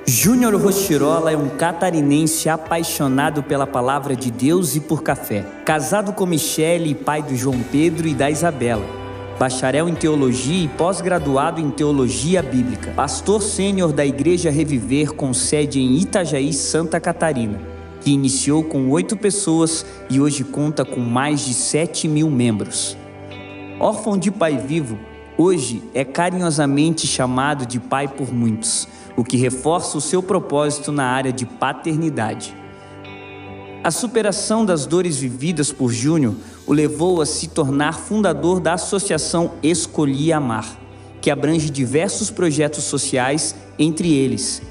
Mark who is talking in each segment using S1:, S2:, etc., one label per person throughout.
S1: Júnior Rochirola é um catarinense apaixonado pela palavra de Deus e por café. Casado com Michele e pai do João Pedro e da Isabela. Bacharel em teologia e pós-graduado em teologia bíblica. Pastor sênior da Igreja Reviver com sede em Itajaí, Santa Catarina, que iniciou com 8 pessoas e hoje conta com mais de 7.000 membros. Órfão de pai vivo, hoje é carinhosamente chamado de pai por muitos, o que reforça o seu propósito na área de paternidade. A superação das dores vividas por Júnior o levou a se tornar fundador da Associação Escolhi Amar, que abrange diversos projetos sociais, entre eles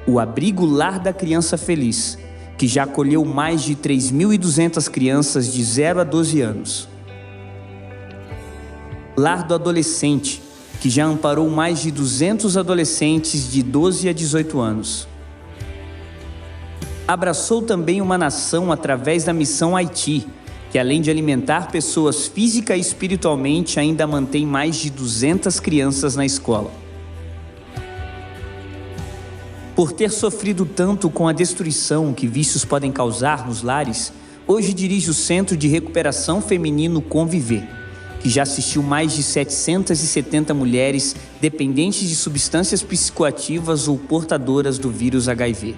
S1: o Abrigo Lar da Criança Feliz, que já acolheu mais de 3.200 crianças de 0 a 12 anos. Lar do Adolescente, que já amparou mais de 200 adolescentes de 12 a 18 anos. Abraçou também uma nação através da Missão Haiti, que além de alimentar pessoas física e espiritualmente, ainda mantém mais de 200 crianças na escola. Por ter sofrido tanto com a destruição que vícios podem causar nos lares, hoje dirige o Centro de Recuperação Feminino Conviver, que já assistiu mais de 770 mulheres dependentes de substâncias psicoativas ou portadoras do vírus HIV.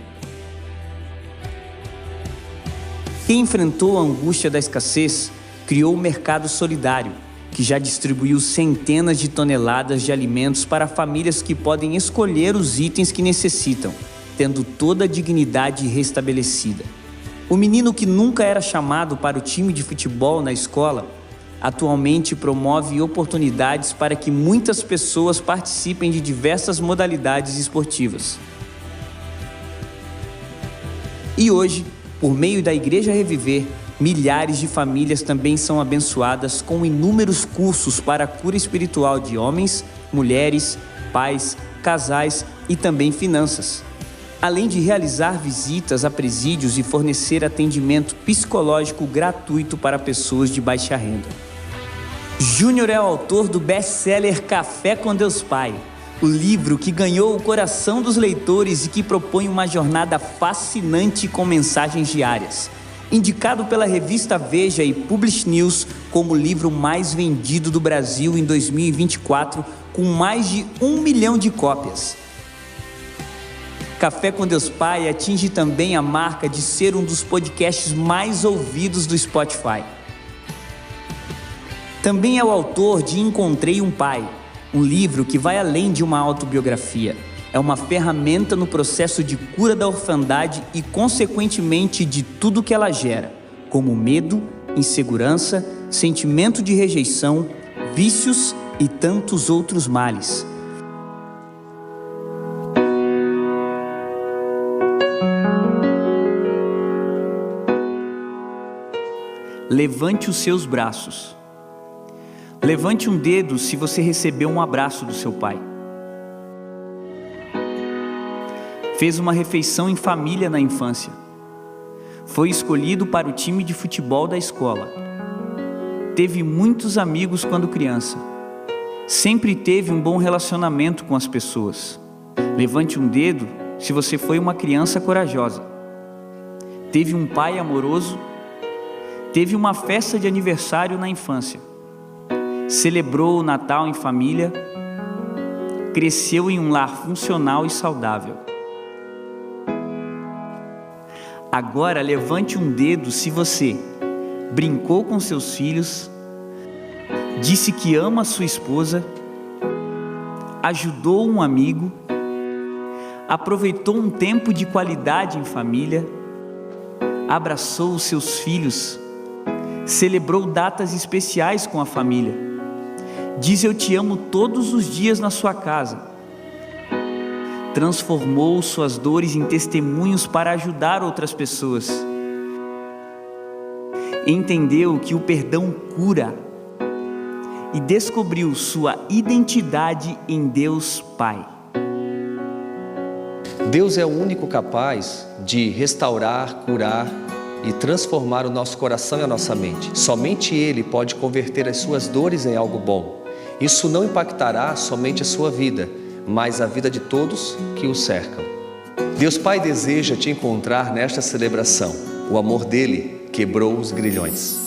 S1: Quem enfrentou a angústia da escassez, criou o Mercado Solidário, que já distribuiu centenas de toneladas de alimentos para famílias que podem escolher os itens que necessitam, tendo toda a dignidade restabelecida. O menino que nunca era chamado para o time de futebol na escola, atualmente promove oportunidades para que muitas pessoas participem de diversas modalidades esportivas. E hoje, por meio da Igreja Reviver, milhares de famílias também são abençoadas com inúmeros cursos para a cura espiritual de homens, mulheres, pais, casais e também finanças, além de realizar visitas a presídios e fornecer atendimento psicológico gratuito para pessoas de baixa renda. Júnior é o autor do best-seller Café com Deus Pai, o livro que ganhou o coração dos leitores e que propõe uma jornada fascinante com mensagens diárias. Indicado pela revista Veja e Publish News como o livro mais vendido do Brasil em 2024, com mais de 1 milhão de cópias. Café com Deus Pai atinge também a marca de ser um dos podcasts mais ouvidos do Spotify. Também é o autor de Encontrei um Pai, um livro que vai além de uma autobiografia. É uma ferramenta no processo de cura da orfandade e, consequentemente, de tudo que ela gera, como medo, insegurança, sentimento de rejeição, vícios e tantos outros males. Levante os seus braços. Levante um dedo se você recebeu um abraço do seu pai. Fez uma refeição em família na infância. Foi escolhido para o time de futebol da escola. Teve muitos amigos quando criança. Sempre teve um bom relacionamento com as pessoas. Levante um dedo se você foi uma criança corajosa. Teve um pai amoroso. Teve uma festa de aniversário na infância. Celebrou o Natal em família. Cresceu em um lar funcional e saudável. Agora levante um dedo se você brincou com seus filhos, disse que ama sua esposa, ajudou um amigo, aproveitou um tempo de qualidade em família, abraçou os seus filhos, celebrou datas especiais com a família, diz eu te amo todos os dias na sua casa, transformou suas dores em testemunhos para ajudar outras pessoas. Entendeu que o perdão cura e descobriu sua identidade em Deus Pai.
S2: Deus é o único capaz de restaurar, curar e transformar o nosso coração e a nossa mente. Somente Ele pode converter as suas dores em algo bom. Isso não impactará somente a sua vida, mas a vida de todos que o cercam. Deus Pai deseja te encontrar nesta celebração. O amor dele quebrou os grilhões.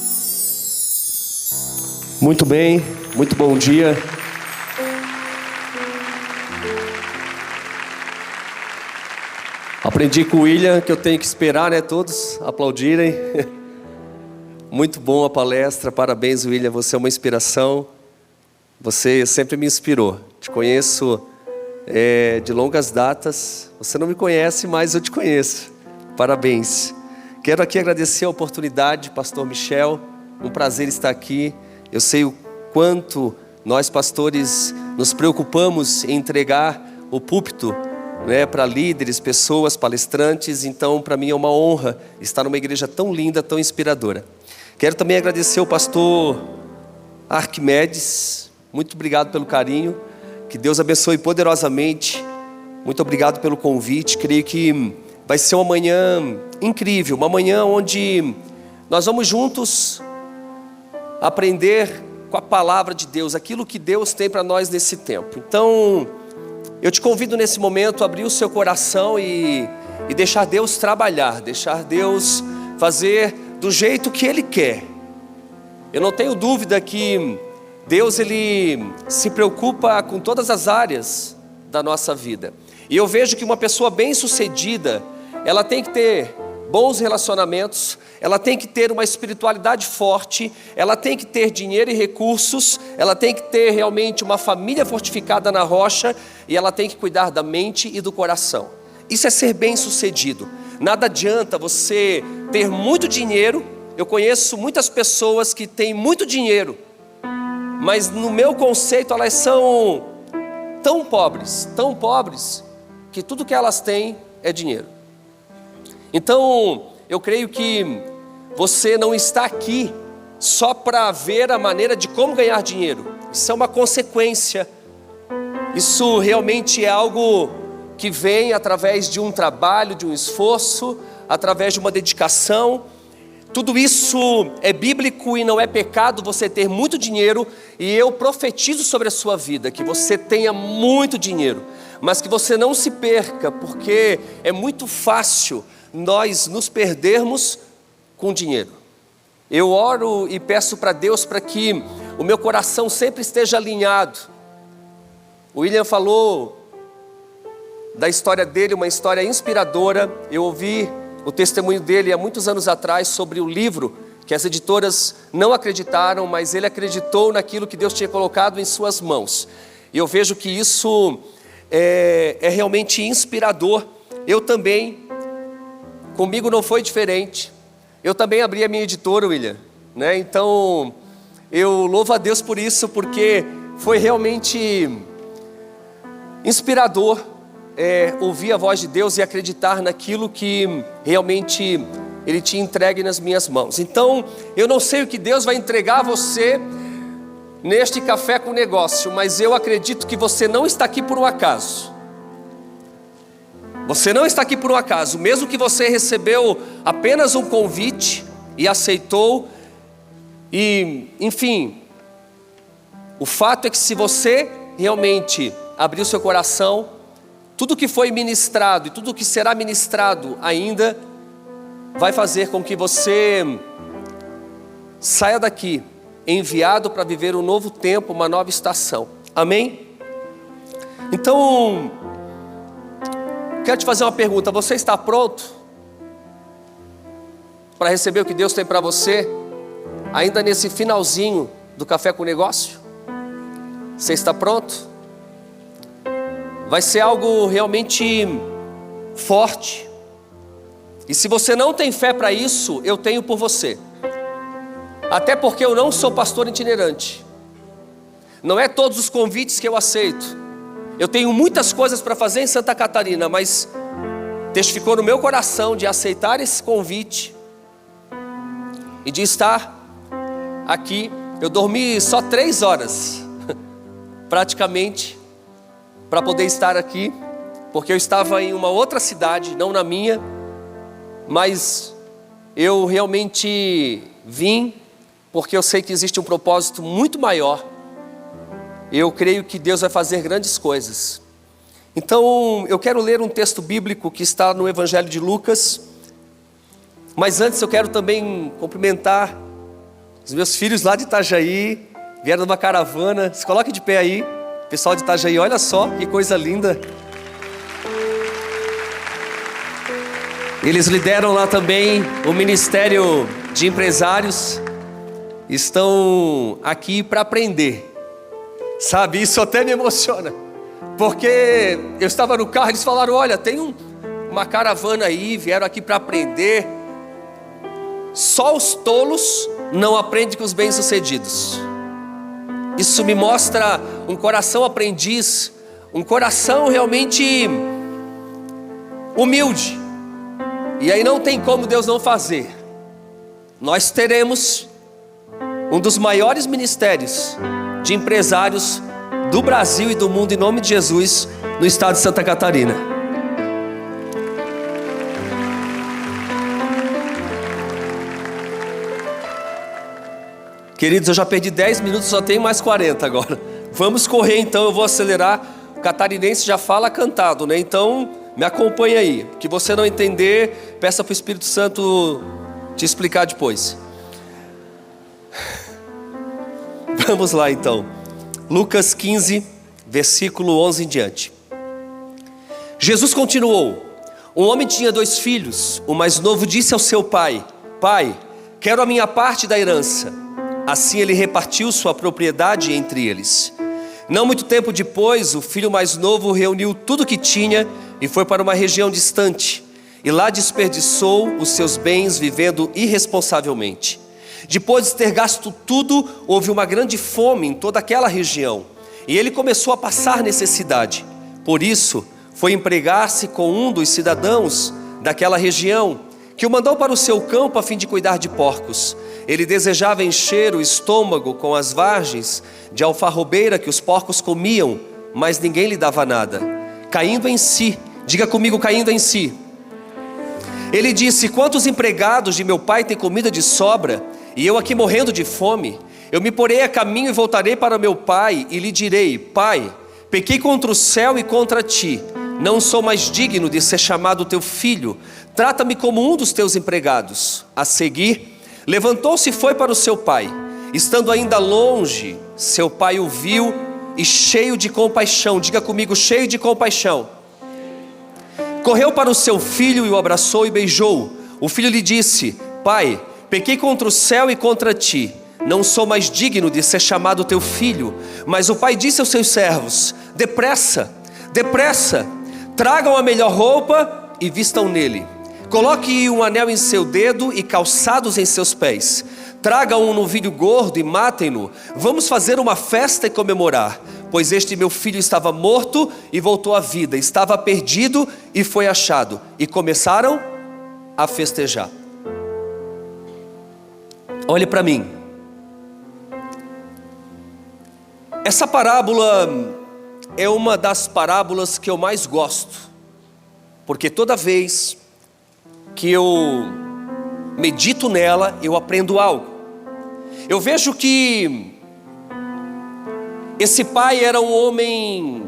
S3: Muito bem, muito bom dia. Aprendi com o William que eu tenho que esperar, né? Todos aplaudirem. Muito bom a palestra, parabéns, William, você é uma inspiração. Você sempre me inspirou. Te conheço de longas datas. Você não me conhece, mas eu te conheço. Parabéns. Quero aqui agradecer a oportunidade, pastor Michel. Um prazer estar aqui. Eu sei o quanto nós pastores nos preocupamos em entregar o púlpito, né, para líderes, pessoas, palestrantes. Então, para mim é uma honra estar numa igreja tão linda, tão inspiradora. Quero também agradecer ao pastor Arquimedes. Muito obrigado pelo carinho. Que Deus abençoe poderosamente. Muito obrigado pelo convite. Creio que vai ser uma manhã incrível, uma manhã onde nós vamos juntos aprender com a palavra de Deus, aquilo que Deus tem para nós nesse tempo. Então, eu te convido nesse momento a abrir o seu coração e deixar Deus trabalhar, deixar Deus fazer do jeito que Ele quer. Eu não tenho dúvida que Deus, Ele se preocupa com todas as áreas da nossa vida. E eu vejo que uma pessoa bem-sucedida, ela tem que ter bons relacionamentos, ela tem que ter uma espiritualidade forte, ela tem que ter dinheiro e recursos, ela tem que ter realmente uma família fortificada na rocha, e ela tem que cuidar da mente e do coração. Isso é ser bem-sucedido. Nada adianta você ter muito dinheiro. Eu conheço muitas pessoas que têm muito dinheiro, mas no meu conceito elas são tão pobres, que tudo que elas têm é dinheiro. Então, eu creio que você não está aqui só para ver a maneira de como ganhar dinheiro. Isso é uma consequência. Isso realmente é algo que vem através de um trabalho, de um esforço, através de uma dedicação. Tudo isso é bíblico e não é pecado você ter muito dinheiro. E eu profetizo sobre a sua vida que você tenha muito dinheiro, mas que você não se perca, porque é muito fácil nós nos perdermos com dinheiro. Eu oro e peço para Deus para que o meu coração sempre esteja alinhado. O William falou da história dele, uma história inspiradora. Eu ouvi o testemunho dele há muitos anos atrás sobre o livro que as editoras não acreditaram, mas ele acreditou naquilo que Deus tinha colocado em suas mãos. E eu vejo que isso é realmente inspirador. Eu também, comigo não foi diferente. Eu também abri a minha editora, William, né? Então, eu louvo a Deus por isso, porque foi realmente inspirador ouvir a voz de Deus e acreditar naquilo que realmente Ele tinha entregue nas minhas mãos. Então, eu não sei o que Deus vai entregar a você neste Café com Negócio, mas eu acredito que você não está aqui por um acaso. Você não está aqui por um acaso. Mesmo que você recebeu apenas um convite e aceitou, e enfim, o fato é que se você realmente abrir o seu coração, tudo que foi ministrado e tudo que será ministrado ainda vai fazer com que você saia daqui enviado para viver um novo tempo, uma nova estação. Amém? Então, quero te fazer uma pergunta. Você está pronto para receber o que Deus tem para você, ainda nesse finalzinho do Café com Negócio? Você está pronto? Vai ser algo realmente forte. E se você não tem fé para isso, eu tenho por você. Até porque eu não sou pastor itinerante. Não é todos os convites que eu aceito. Eu tenho muitas coisas para fazer em Santa Catarina, mas Deus ficou no meu coração de aceitar esse convite e de estar aqui. Eu dormi só 3 horas, praticamente, para poder estar aqui, porque eu estava em uma outra cidade, não na minha, mas eu realmente vim porque eu sei que existe um propósito muito maior. Eu creio que Deus vai fazer grandes coisas. Então, eu quero ler um texto bíblico que está no Evangelho de Lucas. Mas antes eu quero também cumprimentar os meus filhos lá de Itajaí. Vieram numa caravana. Se coloque de pé aí, pessoal de Itajaí, olha só que coisa linda. Eles lideram lá também o Ministério de Empresários. Estão aqui para aprender. Sabe, isso até me emociona. Porque eu estava no carro, eles falaram, olha, tem uma caravana aí, vieram aqui para aprender. Só os tolos não aprendem com os bem-sucedidos. Isso me mostra um coração aprendiz, um coração realmente humilde. E aí não tem como Deus não fazer. Nós teremos um dos maiores ministérios de empresários do Brasil e do mundo, em nome de Jesus, no estado de Santa Catarina. Queridos, eu já perdi 10 minutos, só tenho mais 40 agora. Vamos correr então, eu vou acelerar. O catarinense já fala cantado, né? Então, me acompanha aí. Que você não entender, peça para o Espírito Santo te explicar depois. Vamos lá então. Lucas 15, versículo 11 em diante. Jesus continuou: um homem tinha 2 filhos. O mais novo disse ao seu pai: Pai, quero a minha parte da herança. Assim ele repartiu sua propriedade entre eles. Não muito tempo depois, o filho mais novo reuniu tudo que tinha e foi para uma região distante. E lá desperdiçou os seus bens vivendo irresponsavelmente. Depois de ter gasto tudo, houve uma grande fome em toda aquela região. E ele começou a passar necessidade. Por isso, foi empregar-se com um dos cidadãos daquela região, que o mandou para o seu campo a fim de cuidar de porcos. Ele desejava encher o estômago com as vagens de alfarrobeira que os porcos comiam, mas ninguém lhe dava nada. Caindo em si, diga comigo, caindo em si, ele disse: quantos empregados de meu pai têm comida de sobra, e eu aqui morrendo de fome? Eu me porei a caminho e voltarei para meu pai, e lhe direi: Pai, pequei contra o céu e contra ti, não sou mais digno de ser chamado teu filho, trata-me como um dos teus empregados. A seguir, levantou-se e foi para o seu pai. Estando ainda longe, seu pai o viu e cheio de compaixão, diga comigo, cheio de compaixão, correu para o seu filho e o abraçou e beijou. O filho lhe disse: Pai, pequei contra o céu e contra ti, não sou mais digno de ser chamado teu filho. Mas o pai disse aos seus servos: depressa, depressa, tragam a melhor roupa e vistam nele. Coloque um anel em seu dedo e calçados em seus pés. Tragam um novilho gordo e matem-no. Vamos fazer uma festa e comemorar. Pois este meu filho estava morto e voltou à vida, estava perdido e foi achado. E começaram a festejar. Olhe para mim. Essa parábola é uma das parábolas que eu mais gosto, porque toda vez que eu medito nela, eu aprendo algo. Eu vejo que esse pai era um homem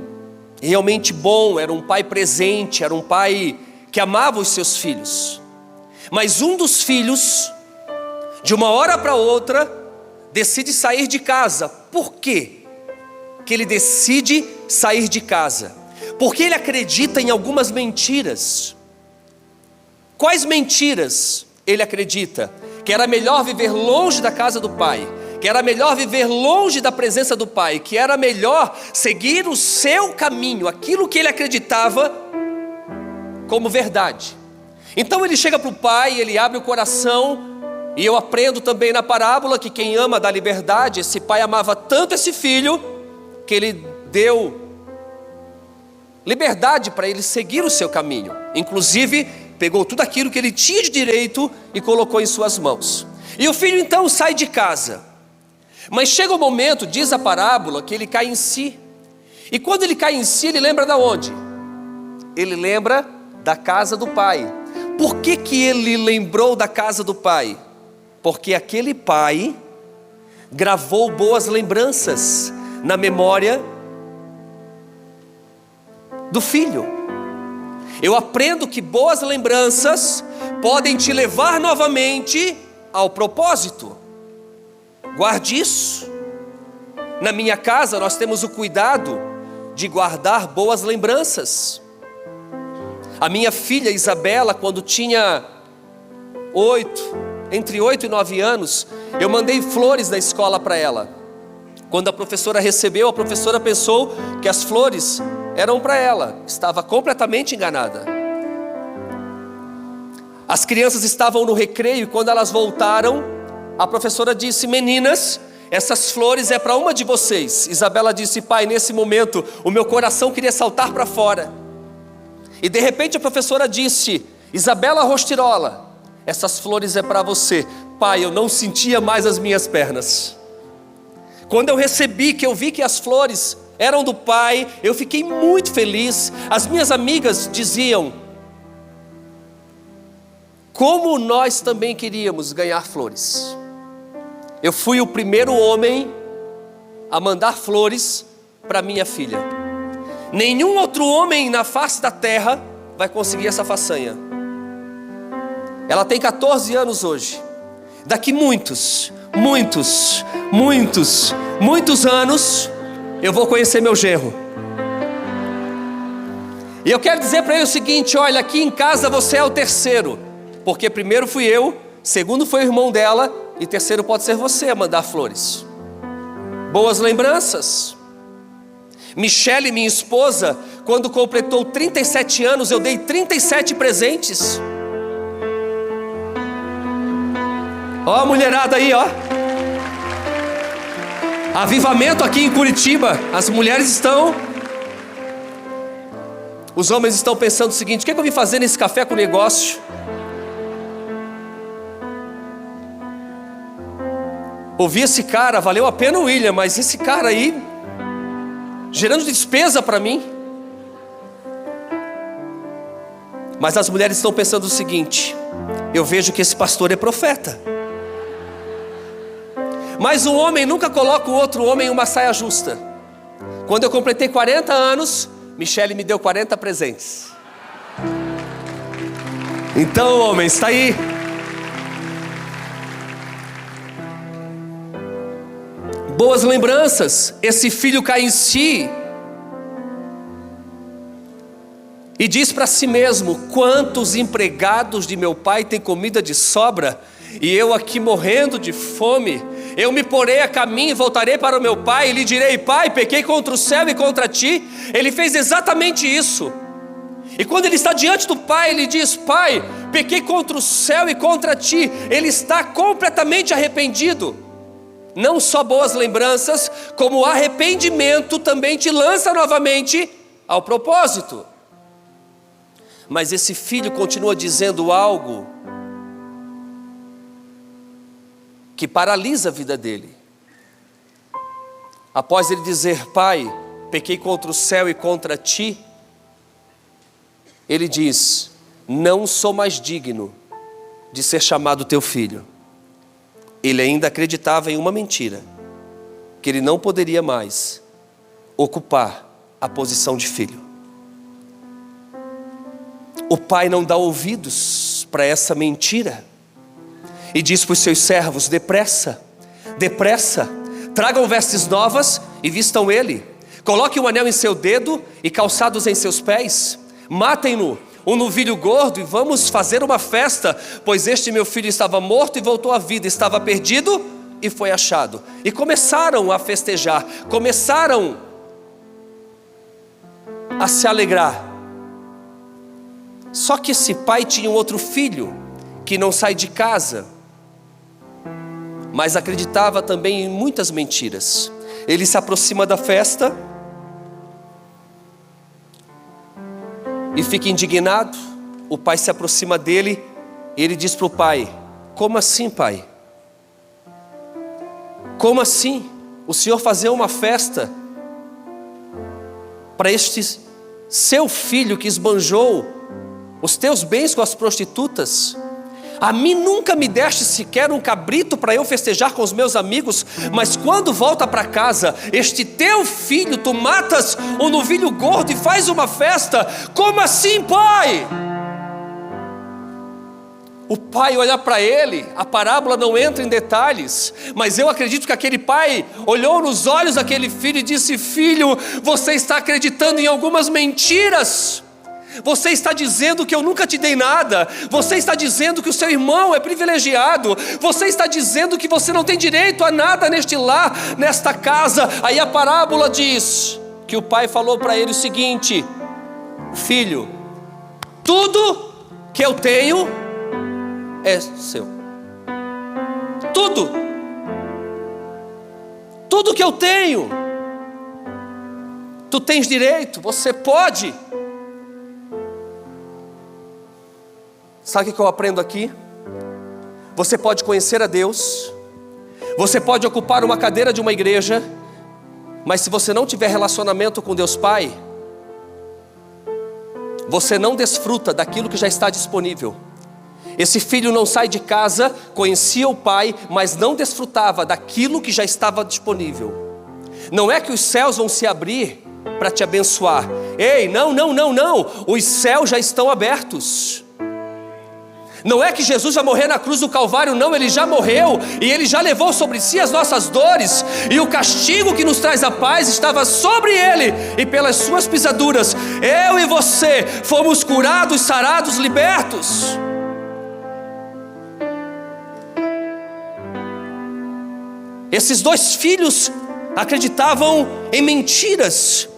S3: realmente bom, era um pai presente, era um pai que amava os seus filhos. Mas um dos filhos, de uma hora para outra, decide sair de casa. Por quê que ele decide sair de casa? Porque ele acredita em algumas mentiras. Quais mentiras ele acredita? Que era melhor viver longe da casa do pai, que era melhor viver longe da presença do pai, que era melhor seguir o seu caminho, aquilo que ele acreditava como verdade. Então ele chega para o pai, ele abre o coração, e eu aprendo também na parábola que quem ama dá liberdade. Esse pai amava tanto esse filho, que ele deu liberdade para ele seguir o seu caminho. Inclusive, pegou tudo aquilo que ele tinha de direito e colocou em suas mãos. E o filho então sai de casa. Mas chega um momento, diz a parábola, que ele cai em si. E quando ele cai em si, ele lembra de onde? Ele lembra da casa do pai. Por que que ele lembrou da casa do pai? Porque aquele pai gravou boas lembranças na memória do filho. Eu aprendo que boas lembranças podem te levar novamente ao propósito. Guarde isso. Na minha casa nós temos o cuidado de guardar boas lembranças. A minha filha Isabela, quando tinha entre 8 e 9 anos, eu mandei flores na escola para ela. Quando a professora recebeu, a professora pensou que as flores eram para ela. Estava completamente enganada. As crianças estavam no recreio e quando elas voltaram, a professora disse: meninas, essas flores é para uma de vocês. Isabela disse: pai, nesse momento o meu coração queria saltar para fora. E de repente a professora disse: Isabela Rostirola, essas flores é para você. Pai, eu não sentia mais as minhas pernas. Quando eu recebi, que eu vi que as flores eram do pai, eu fiquei muito feliz. As minhas amigas diziam: como nós também queríamos ganhar flores. Eu fui o primeiro homem a mandar flores para minha filha. Nenhum outro homem na face da terra vai conseguir essa façanha. Ela tem 14 anos hoje. Daqui muitos anos, eu vou conhecer meu genro. E eu quero dizer para ele o seguinte: olha, aqui em casa você é o terceiro, porque primeiro fui eu, segundo foi o irmão dela, e terceiro pode ser você a mandar flores. Boas lembranças. Michele, minha esposa, quando completou 37 anos, eu dei 37 presentes. Ó a mulherada aí, ó. Avivamento aqui em Curitiba. As mulheres estão... Os homens estão pensando o seguinte: o que eu vim fazer nesse café com negócio? Ouvi esse cara, valeu a pena o William, mas esse cara aí, gerando despesa para mim. Mas as mulheres estão pensando o seguinte: eu vejo que esse pastor é profeta. Mas um homem nunca coloca o outro homem em uma saia justa. Quando eu completei 40 anos, Michele me deu 40 presentes. Então, homens, está aí. Boas lembranças. Esse filho cai em si e diz para si mesmo: quantos empregados de meu pai têm comida de sobra, e eu aqui morrendo de fome? Eu me porei a caminho e voltarei para o meu pai e lhe direi: pai, pequei contra o céu e contra ti. Ele fez exatamente isso. E quando ele está diante do pai, ele diz: pai, pequei contra o céu e contra ti. Ele está completamente arrependido. Não só boas lembranças, como o arrependimento também te lança novamente ao propósito. Mas esse filho continua dizendo algo que paralisa a vida dele. Após ele dizer: pai, pequei contra o céu e contra ti, ele diz: não sou mais digno de ser chamado teu filho. Ele ainda acreditava em uma mentira, que ele não poderia mais ocupar a posição de filho. O pai não dá ouvidos para essa mentira e diz para os seus servos: depressa, tragam vestes novas e vistam ele. Coloquem um anel em seu dedo e calçados em seus pés. Matem-no, um novilho gordo, e vamos fazer uma festa, pois este meu filho estava morto e voltou à vida, estava perdido e foi achado. E começaram a festejar, começaram a se alegrar. Só que esse pai tinha um outro filho que não sai de casa, mas acreditava também em muitas mentiras. Ele se aproxima da festa e fica indignado. O pai se aproxima dele e ele diz para o pai: como assim, pai? Como assim? O senhor fazer uma festa para este seu filho que esbanjou os teus bens com as prostitutas? A mim nunca me deste sequer um cabrito para eu festejar com os meus amigos, mas quando volta para casa, este teu filho tu matas um novilho gordo e faz uma festa. Como assim, pai? O pai olha para ele, a parábola não entra em detalhes, mas eu acredito que aquele pai olhou nos olhos daquele filho e disse: filho, você está acreditando em algumas mentiras. Você está dizendo que eu nunca te dei nada. Você está dizendo que o seu irmão é privilegiado. Você está dizendo que você não tem direito a nada neste lar, nesta casa. Aí a parábola diz que o pai falou para ele o seguinte: filho, tudo que eu tenho é seu. Tudo que eu tenho, tu tens direito, você pode. Sabe o que eu aprendo aqui? Você pode conhecer a Deus, você pode ocupar uma cadeira de uma igreja, mas se você não tiver relacionamento com Deus Pai, você não desfruta daquilo que já está disponível. Esse filho não sai de casa, conhecia o pai, mas não desfrutava daquilo que já estava disponível. Não é que os céus vão se abrir para te abençoar. Ei, não, os céus já estão abertos. Não é que Jesus vai morrer na cruz do Calvário, não, Ele já morreu e Ele já levou sobre si as nossas dores, e o castigo que nos traz a paz estava sobre Ele, e pelas suas pisaduras, eu e você fomos curados, sarados, libertos. Esses dois filhos acreditavam em mentiras,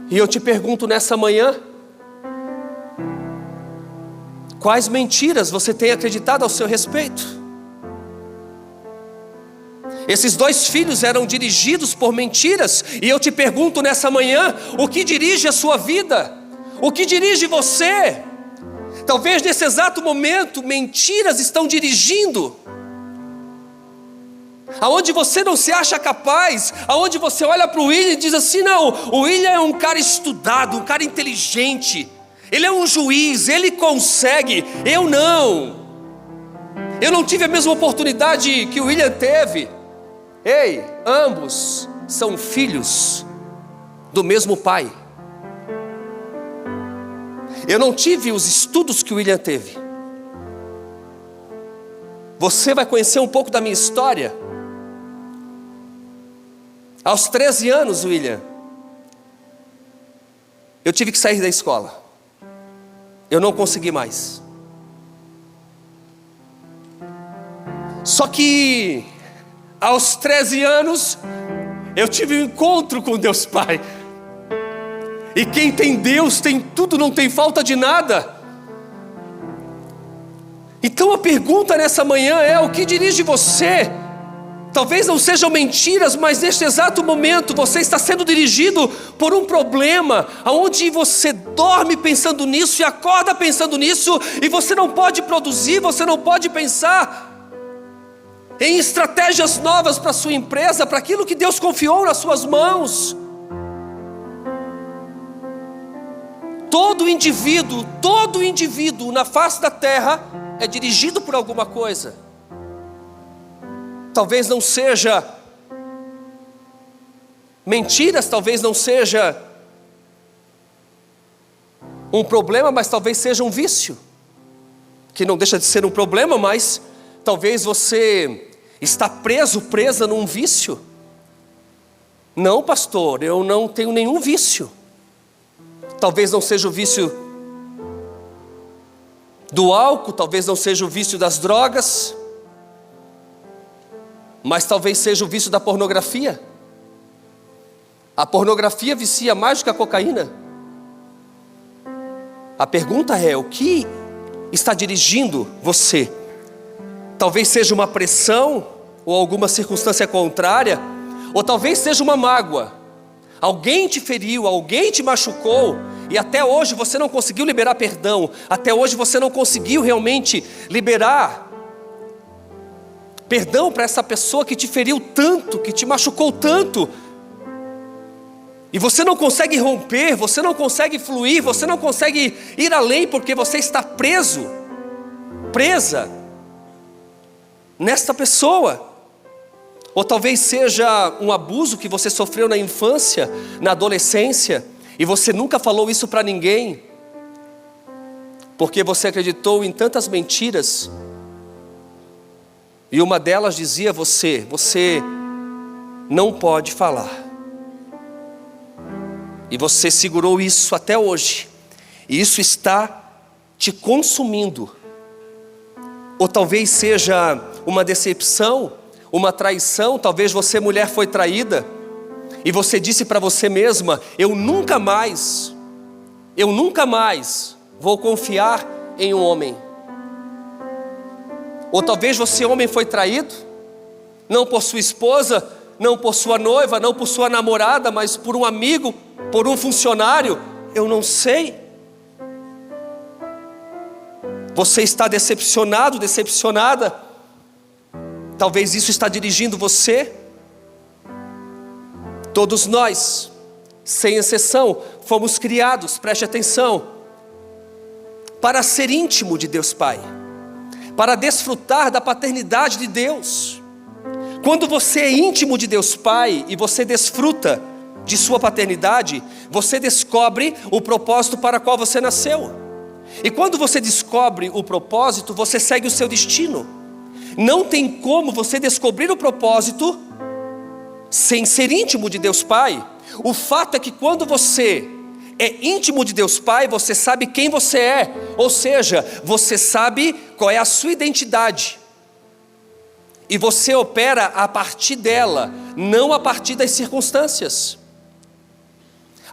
S3: e eu te pergunto nessa manhã: quais mentiras você tem acreditado ao seu respeito? Esses dois filhos eram dirigidos por mentiras, e eu te pergunto nessa manhã: o que dirige a sua vida? O que dirige você? Talvez nesse exato momento mentiras estão dirigindo, aonde você não se acha capaz, aonde você olha para o William e diz assim: não, o William é um cara estudado, um cara inteligente, ele é um juiz, ele consegue, eu não tive a mesma oportunidade que o William teve. Ei, ambos são filhos do mesmo pai. Eu não tive os estudos que o William teve. Você vai conhecer um pouco da minha história. Aos 13 anos, William, eu tive que sair da escola. Eu não consegui mais. Só que aos 13 anos eu tive um encontro com Deus Pai. E quem tem Deus tem tudo, não tem falta de nada. Então a pergunta nessa manhã é: o que dirige você? Talvez não sejam mentiras, mas neste exato momento você está sendo dirigido por um problema, onde você dorme pensando nisso e acorda pensando nisso, e você não pode produzir, você não pode pensar em estratégias novas para a sua empresa, para aquilo que Deus confiou nas suas mãos. Todo indivíduo na face da terra é dirigido por alguma coisa. Talvez não seja mentiras, talvez não seja um problema, mas talvez seja um vício, que não deixa de ser um problema, mas talvez você está presa num vício. Não, pastor, eu não tenho nenhum vício. Talvez não seja o vício do álcool, talvez não seja o vício das drogas, mas talvez seja o vício da pornografia. A pornografia vicia mais do que a cocaína. A pergunta é: o que está dirigindo você? Talvez seja uma pressão, ou alguma circunstância contrária, ou talvez seja uma mágoa. Alguém te feriu, alguém te machucou, e até hoje você não conseguiu liberar perdão, até hoje você não conseguiu realmente liberar perdão para essa pessoa que te feriu tanto, que te machucou tanto. E você não consegue romper, você não consegue fluir, você não consegue ir além porque você está preso, presa nesta pessoa. Ou talvez seja um abuso que você sofreu na infância, na adolescência, e você nunca falou isso para ninguém, porque você acreditou em tantas mentiras. E uma delas dizia a você não pode falar. E você segurou isso até hoje. E isso está te consumindo. Ou talvez seja uma decepção, uma traição. Talvez você, mulher, foi traída. E você disse para você mesma: eu nunca mais vou confiar em um homem. Ou talvez você, homem, foi traído, não por sua esposa, não por sua noiva, não por sua namorada, mas por um amigo, por um funcionário, eu não sei. Você está decepcionado, decepcionada. Talvez isso está dirigindo você. Todos nós, sem exceção, fomos criados, preste atenção, para ser íntimo de Deus Pai, para desfrutar da paternidade de Deus. Quando você é íntimo de Deus Pai e você desfruta de sua paternidade, você descobre o propósito para o qual você nasceu. E quando você descobre o propósito, você segue o seu destino. Não tem como você descobrir o propósito sem ser íntimo de Deus Pai. O fato é que quando você é íntimo de Deus Pai, você sabe quem você é. Ou seja, você sabe qual é a sua identidade. E você opera a partir dela, não a partir das circunstâncias.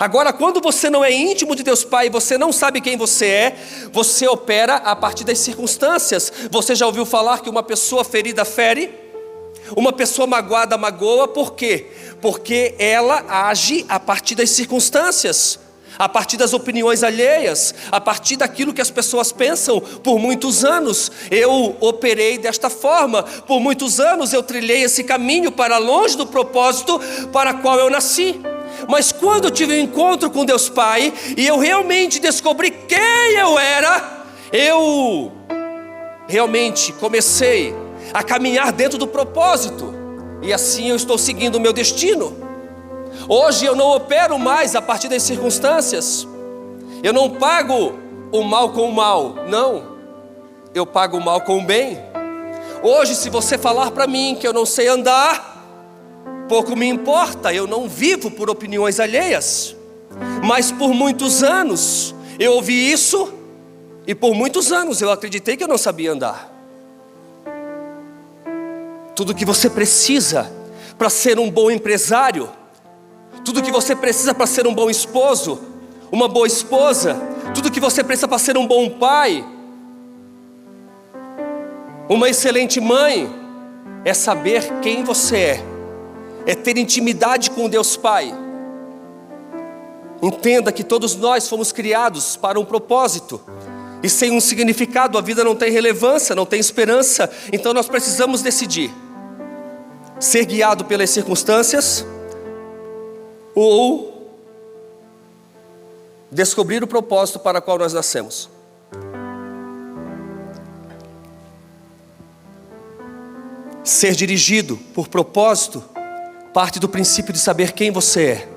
S3: Agora, quando você não é íntimo de Deus Pai, você não sabe quem você é, você opera a partir das circunstâncias. Você já ouviu falar que uma pessoa ferida fere? Uma pessoa magoada magoa, por quê? Porque ela age a partir das circunstâncias, a partir das opiniões alheias, a partir daquilo que as pessoas pensam. Por muitos anos eu operei desta forma, por muitos anos eu trilhei esse caminho para longe do propósito para o qual eu nasci. Mas quando eu tive um encontro com Deus Pai, e eu realmente descobri quem eu era, eu realmente comecei a caminhar dentro do propósito, e assim eu estou seguindo o meu destino. Hoje eu não opero mais a partir das circunstâncias, eu não pago o mal com o mal, não, eu pago o mal com o bem. Hoje, se você falar para mim que eu não sei andar, pouco me importa, eu não vivo por opiniões alheias. Mas por muitos anos eu ouvi isso, e por muitos anos eu acreditei que eu não sabia andar. Tudo que você precisa para ser um bom empresário, tudo que você precisa para ser um bom esposo, uma boa esposa, tudo que você precisa para ser um bom pai, uma excelente mãe, é saber quem você é ter intimidade com Deus Pai. Entenda que todos nós fomos criados para um propósito, e sem um significado a vida não tem relevância, não tem esperança. Então nós precisamos decidir: ser guiado pelas circunstâncias ou descobrir o propósito para o qual nós nascemos. Ser dirigido por propósito parte do princípio de saber quem você é,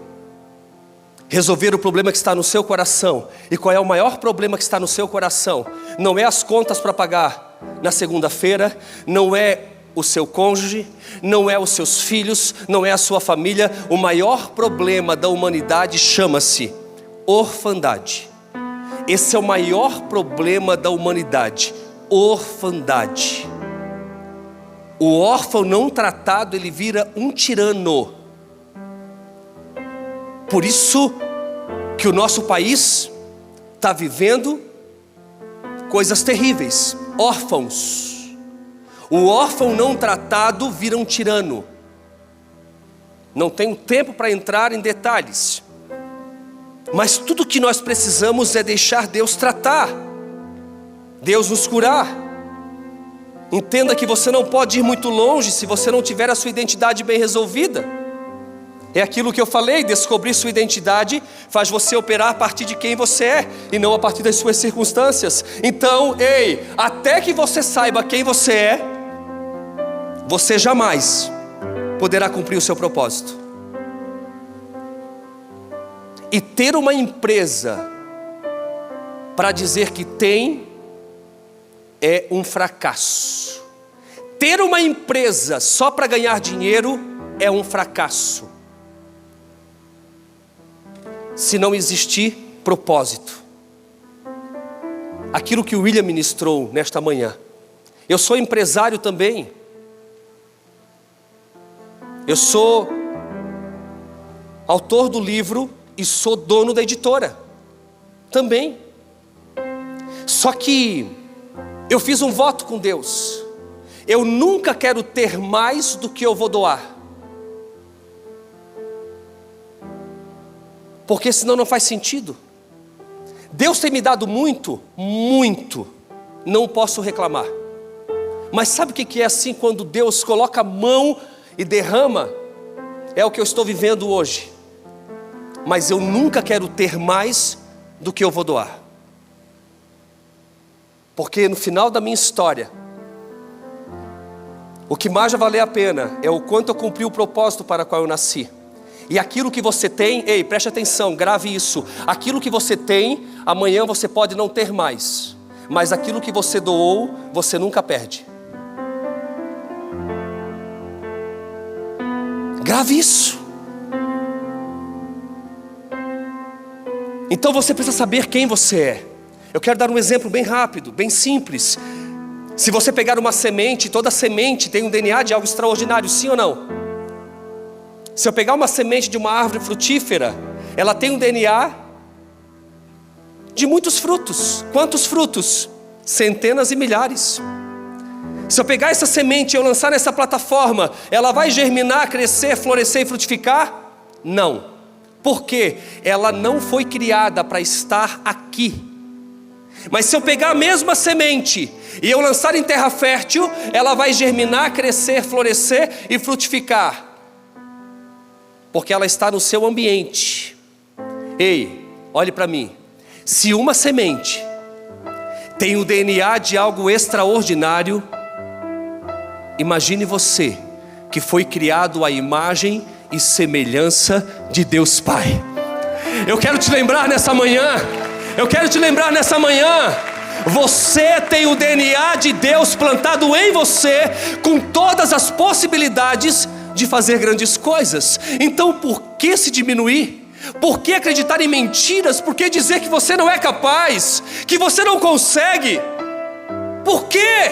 S3: resolver o problema que está no seu coração. E qual é o maior problema que está no seu coração? Não é as contas para pagar na segunda-feira, não é o seu cônjuge, não é os seus filhos, não é a sua família. O maior problema da humanidade chama-se orfandade. Esse é o maior problema da humanidade, orfandade. O órfão não tratado, ele vira um tirano. Por isso que o nosso país está vivendo coisas terríveis. Órfãos. O órfão não tratado vira um tirano. Não tenho tempo para entrar em detalhes, mas tudo que nós precisamos é deixar Deus tratar, Deus nos curar. Entenda que você não pode ir muito longe se você não tiver a sua identidade bem resolvida. É aquilo que eu falei, descobrir sua identidade faz você operar a partir de quem você é e não a partir das suas circunstâncias. Então, até que você saiba quem você é, você jamais poderá cumprir o seu propósito. E ter uma empresa para dizer que tem é um fracasso. Ter uma empresa só para ganhar dinheiro é um fracasso. Se não existir propósito. Aquilo que o William ministrou nesta manhã. Eu sou empresário também. Eu sou autor do livro e sou dono da editora também. Só que eu fiz um voto com Deus. Eu nunca quero ter mais do que eu vou doar. Porque senão não faz sentido. Deus tem me dado muito, muito. Não posso reclamar. Mas sabe o que é assim quando Deus coloca a mão e derrama? É o que eu estou vivendo hoje. Mas eu nunca quero ter mais do que eu vou doar. Porque no final da minha história, o que mais vai valer a pena é o quanto eu cumpri o propósito para o qual eu nasci. E aquilo que você tem, preste atenção, grave isso. Aquilo que você tem, amanhã você pode não ter mais. Mas aquilo que você doou, você nunca perde. Grave isso. Então você precisa saber quem você é. Eu quero dar um exemplo bem rápido, bem simples. Se você pegar uma semente, toda semente tem um DNA de algo extraordinário, sim ou não? Se eu pegar uma semente de uma árvore frutífera, ela tem um DNA de muitos frutos. Quantos frutos? Centenas e milhares. Se eu pegar essa semente e eu lançar nessa plataforma, ela vai germinar, crescer, florescer e frutificar? Não. Por quê? Ela não foi criada para estar aqui. Mas se eu pegar a mesma semente e eu lançar em terra fértil, ela vai germinar, crescer, florescer e frutificar. Porque ela está no seu ambiente. Olhe para mim. Se uma semente tem o DNA de algo extraordinário, imagine você que foi criado à imagem e semelhança de Deus Pai. Eu quero te lembrar nessa manhã. Você tem o DNA de Deus plantado em você, com todas as possibilidades de fazer grandes coisas. Então por que se diminuir? Por que acreditar em mentiras? Por que dizer que você não é capaz? Que você não consegue? Por quê?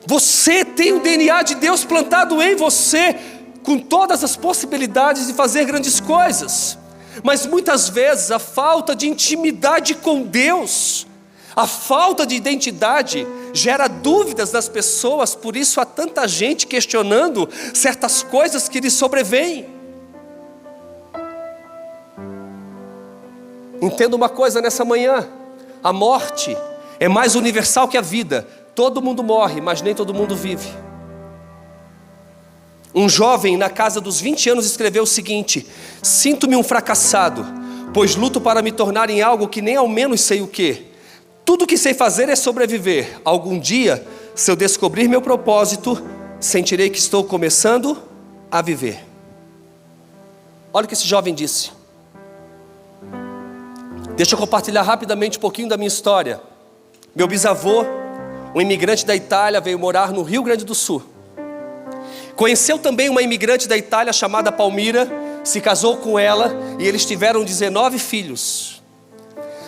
S3: Você tem o DNA de Deus plantado em você, com todas as possibilidades de fazer grandes coisas. Mas muitas vezes a falta de intimidade com Deus, a falta de identidade gera dúvidas nas pessoas. Por isso há tanta gente questionando certas coisas que lhes sobrevêm. Entenda uma coisa nessa manhã: a morte é mais universal que a vida. Todo mundo morre, mas nem todo mundo vive. Um jovem na casa dos 20 anos escreveu o seguinte: sinto-me um fracassado, pois luto para me tornar em algo que nem ao menos sei o que. Tudo que sei fazer é sobreviver. Algum dia, se eu descobrir meu propósito, sentirei que estou começando a viver. Olha o que esse jovem disse. Deixa eu compartilhar rapidamente um pouquinho da minha história. Meu bisavô, um imigrante da Itália, veio morar no Rio Grande do Sul. Conheceu também uma imigrante da Itália chamada Palmira, se casou com ela e eles tiveram 19 filhos.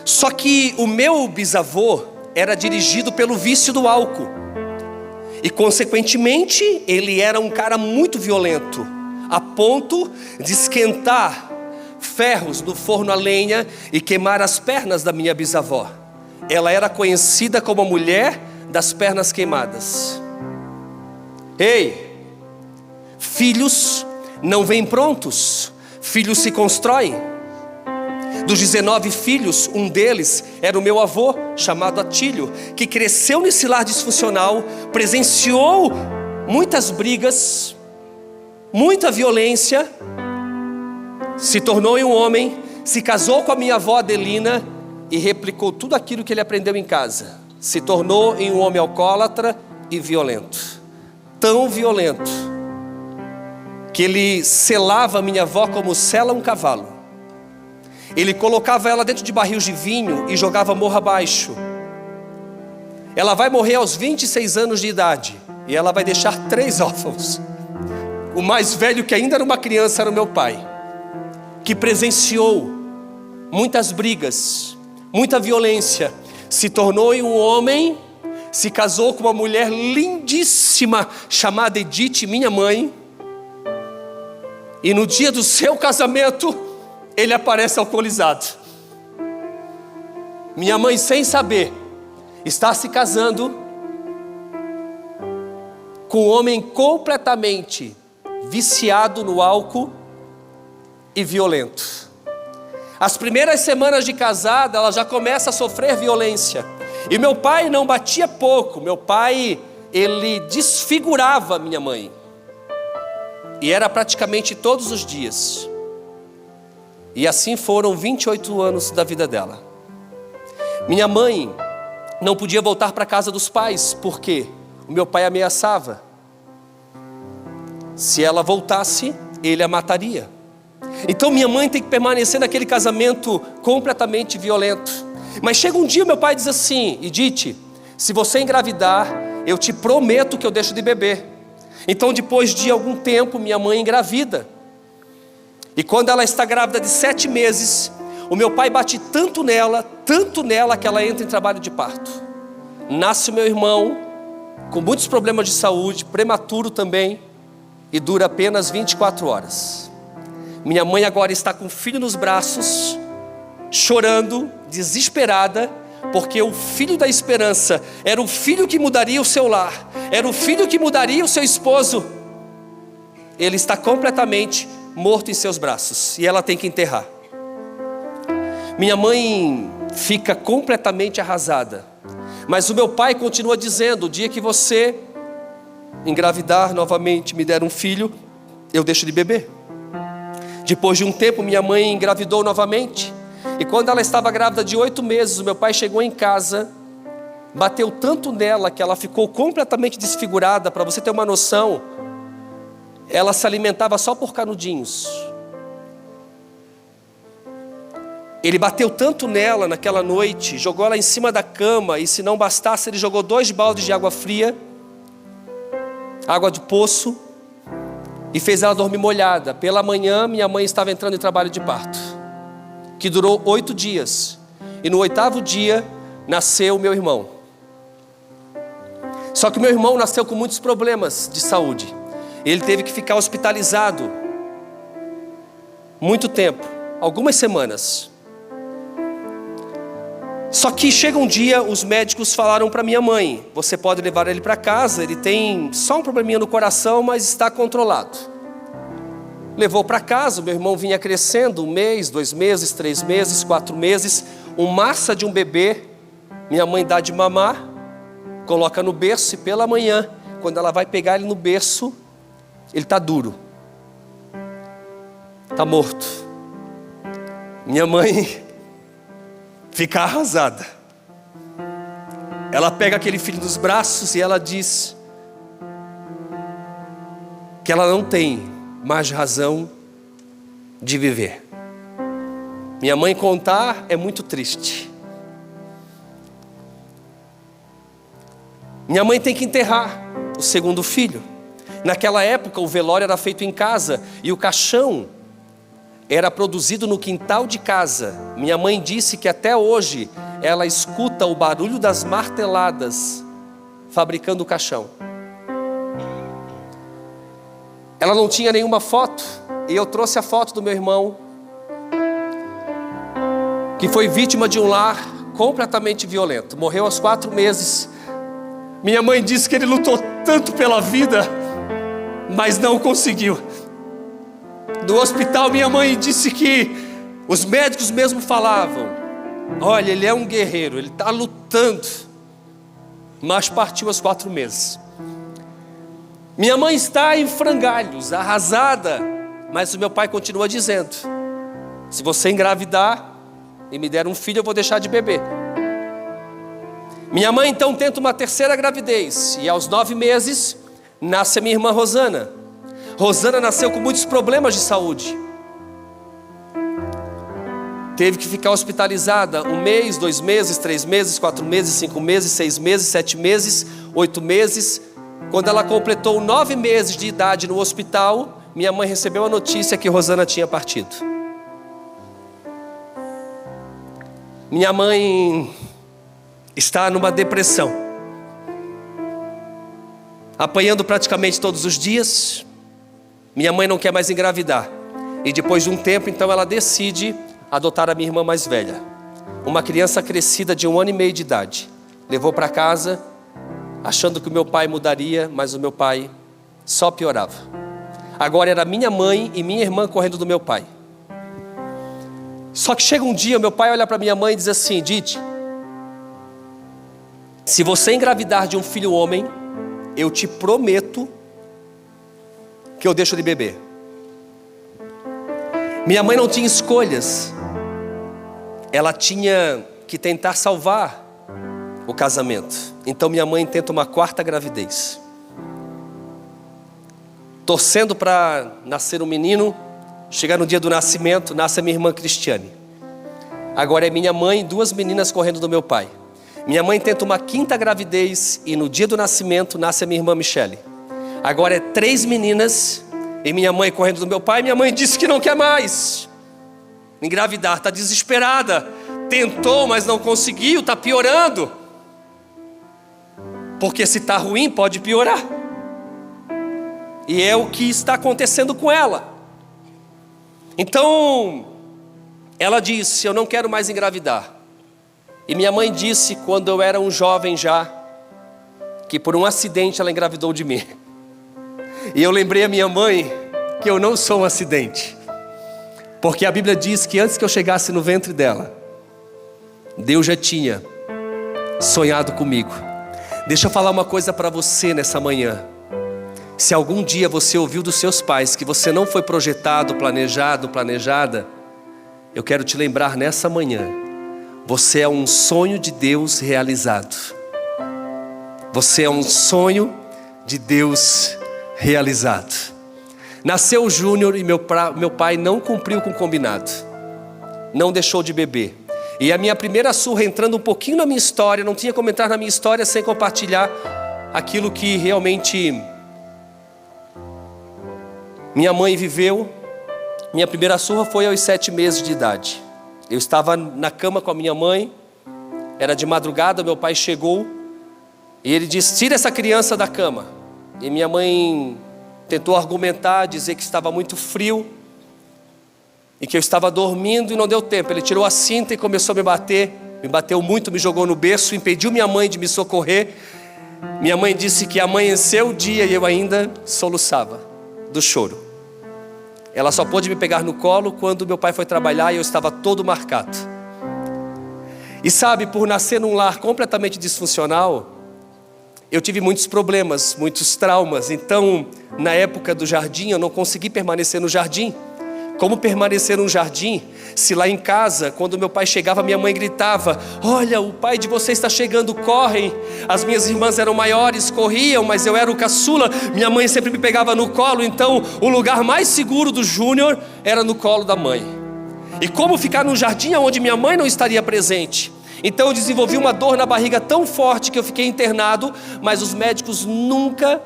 S3: Só que o meu bisavô era dirigido pelo vício do álcool. E consequentemente, ele era um cara muito violento, a ponto de esquentar ferros no forno a lenha e queimar as pernas da minha bisavó. Ela era conhecida como a mulher das pernas queimadas. Filhos não vêm prontos, filhos se constroem. Dos 19 filhos, um deles era o meu avô, chamado Atílio, que cresceu nesse lar disfuncional, presenciou muitas brigas, muita violência, se tornou em um homem, se casou com a minha avó Adelina e replicou tudo aquilo que ele aprendeu em casa. Se tornou em um homem alcoólatra e violento. Tão violento que ele selava a minha avó como sela um cavalo. Ele colocava ela dentro de barris de vinho e jogava morro abaixo. Ela vai morrer aos 26 anos de idade e ela vai deixar 3 órfãos. O mais velho, que ainda era uma criança, era o meu pai, que presenciou muitas brigas, muita violência, se tornou em um homem, se casou com uma mulher lindíssima chamada Edith, minha mãe, e no dia do seu casamento ele aparece alcoolizado. Minha mãe, sem saber, está se casando com um homem completamente viciado no álcool e violento. As primeiras semanas de casada, ela já começa a sofrer violência. E meu pai não batia pouco. Meu pai, ele desfigurava minha mãe. E era praticamente todos os dias. E assim foram 28 anos da vida dela. Minha mãe não podia voltar para a casa dos pais, porque o meu pai ameaçava. Se ela voltasse, ele a mataria. Então minha mãe tem que permanecer naquele casamento completamente violento. Mas chega um dia, meu pai diz assim: Edith, se você engravidar, eu te prometo que eu deixo de beber. Então depois de algum tempo, minha mãe engravida. E quando ela está grávida de 7 meses, o meu pai bate tanto nela, que ela entra em trabalho de parto. Nasce o meu irmão, com muitos problemas de saúde, prematuro também, e dura apenas 24 horas. Minha mãe agora está com o filho nos braços, chorando, desesperada, porque o filho da esperança era o filho que mudaria o seu lar, era o filho que mudaria o seu esposo. Ele está completamente morto em seus braços e ela tem que enterrar. Minha mãe fica completamente arrasada, mas o meu pai continua dizendo: o dia que você engravidar novamente, me der um filho, eu deixo de beber. Depois de um tempo, minha mãe engravidou novamente, e quando ela estava grávida de 8 meses, o meu pai chegou em casa, bateu tanto nela que ela ficou completamente desfigurada. Para você ter uma noção, ela se alimentava só por canudinhos. Ele bateu tanto nela naquela noite, jogou ela em cima da cama, e se não bastasse, ele jogou 2 baldes de água fria, água de poço, e fez ela dormir molhada. Pela manhã, minha mãe estava entrando em trabalho de parto, que durou 8 dias. E no 8º dia, nasceu meu irmão. Só que meu irmão nasceu com muitos problemas de saúde. Ele teve que ficar hospitalizado muito tempo, algumas semanas. Só que chega um dia, os médicos falaram para minha mãe: você pode levar ele para casa, ele tem só um probleminha no coração, mas está controlado. Levou para casa, meu irmão vinha crescendo, 1 mês, 2 meses, 3 meses, 4 meses, massa de um bebê. Minha mãe dá de mamar, coloca no berço, e pela manhã, quando ela vai pegar ele no berço, ele está duro, está morto. Minha mãe fica arrasada. Ela pega aquele filho nos braços e ela diz que ela não tem mais razão de viver. Minha mãe contar é muito triste. Minha mãe tem que enterrar o 2º filho. Naquela época o velório era feito em casa e o caixão era produzido no quintal de casa. Minha mãe disse que até hoje ela escuta o barulho das marteladas fabricando o caixão. Ela não tinha nenhuma foto, e eu trouxe a foto do meu irmão, que foi vítima de um lar completamente violento. Morreu aos 4 meses. Minha mãe disse que ele lutou tanto pela vida, mas não conseguiu. No hospital, minha mãe disse que os médicos mesmo falavam: olha, ele é um guerreiro, ele está lutando, mas partiu aos 4 meses. Minha mãe está em frangalhos, arrasada, mas o meu pai continua dizendo: se você engravidar e me der um filho, eu vou deixar de beber. Minha mãe então tenta uma terceira gravidez, e aos 9 meses nasce a minha irmã Rosana. Rosana nasceu com muitos problemas de saúde. Teve que ficar hospitalizada 1 mês, 2 meses, 3 meses, 4 meses, 5 meses, 6 meses, 7 meses, 8 meses. Quando ela completou 9 meses de idade no hospital, minha mãe recebeu a notícia que Rosana tinha partido. Minha mãe está numa depressão, apanhando praticamente todos os dias. Minha mãe não quer mais engravidar. E depois de um tempo, então ela decide adotar a minha irmã mais velha, uma criança crescida de 1 ano e meio de idade. Levou para casa, achando que o meu pai mudaria, mas o meu pai só piorava. Agora era minha mãe e minha irmã correndo do meu pai. Só que chega um dia, meu pai olha para minha mãe e diz assim: Didi, se você engravidar de um filho homem, eu te prometo que eu deixo de beber. Minha mãe não tinha escolhas. Ela tinha que tentar salvar o casamento. Então minha mãe tenta uma 4ª gravidez, torcendo para nascer um menino. Chega no dia do nascimento, nasce a minha irmã Cristiane. Agora é minha mãe e 2 meninas correndo do meu pai. Minha mãe tenta uma 5ª gravidez e no dia do nascimento nasce a minha irmã Michele. Agora é 3 meninas e minha mãe correndo do meu pai. Minha mãe disse que não quer mais engravidar, está desesperada. Tentou, mas não conseguiu, está piorando. Porque se está ruim, pode piorar. E é o que está acontecendo com ela. Então, ela disse: eu não quero mais engravidar. E minha mãe disse, quando eu era um jovem já, que por um acidente ela engravidou de mim. E eu lembrei a minha mãe que eu não sou um acidente. Porque a Bíblia diz que antes que eu chegasse no ventre dela, Deus já tinha sonhado comigo. Deixa eu falar uma coisa para você nessa manhã. Se algum dia você ouviu dos seus pais que você não foi projetado, planejado, planejada, eu quero te lembrar nessa manhã: você é um sonho de Deus realizado. Você é um sonho de Deus realizado. Nasceu o Júnior e meu pai não cumpriu com o combinado. Não deixou de beber. E a minha primeira surra, entrando um pouquinho na minha história, não tinha como entrar na minha história sem compartilhar aquilo que realmente minha mãe viveu. Minha primeira surra foi aos 7 meses de idade. Eu estava na cama com a minha mãe, era de madrugada, meu pai chegou e ele disse: tira essa criança da cama. E minha mãe tentou argumentar, dizer que estava muito frio e que eu estava dormindo, e não deu tempo. Ele tirou a cinta e começou a me bater. Me bateu muito, me jogou no berço, impediu minha mãe de me socorrer. Minha mãe disse que amanheceu o dia e eu ainda soluçava do choro. Ela só pôde me pegar no colo quando meu pai foi trabalhar e eu estava todo marcado. E sabe, por nascer num lar completamente disfuncional, eu tive muitos problemas, muitos traumas. Então, na época do jardim, eu não consegui permanecer no jardim. Como permanecer num jardim, se lá em casa, quando meu pai chegava, minha mãe gritava: olha, o pai de vocês está chegando, correm. As minhas irmãs eram maiores, corriam, mas eu era o caçula. Minha mãe sempre me pegava no colo, então o lugar mais seguro do Júnior era no colo da mãe. E como ficar num jardim onde minha mãe não estaria presente? Então eu desenvolvi uma dor na barriga tão forte que eu fiquei internado, mas os médicos nunca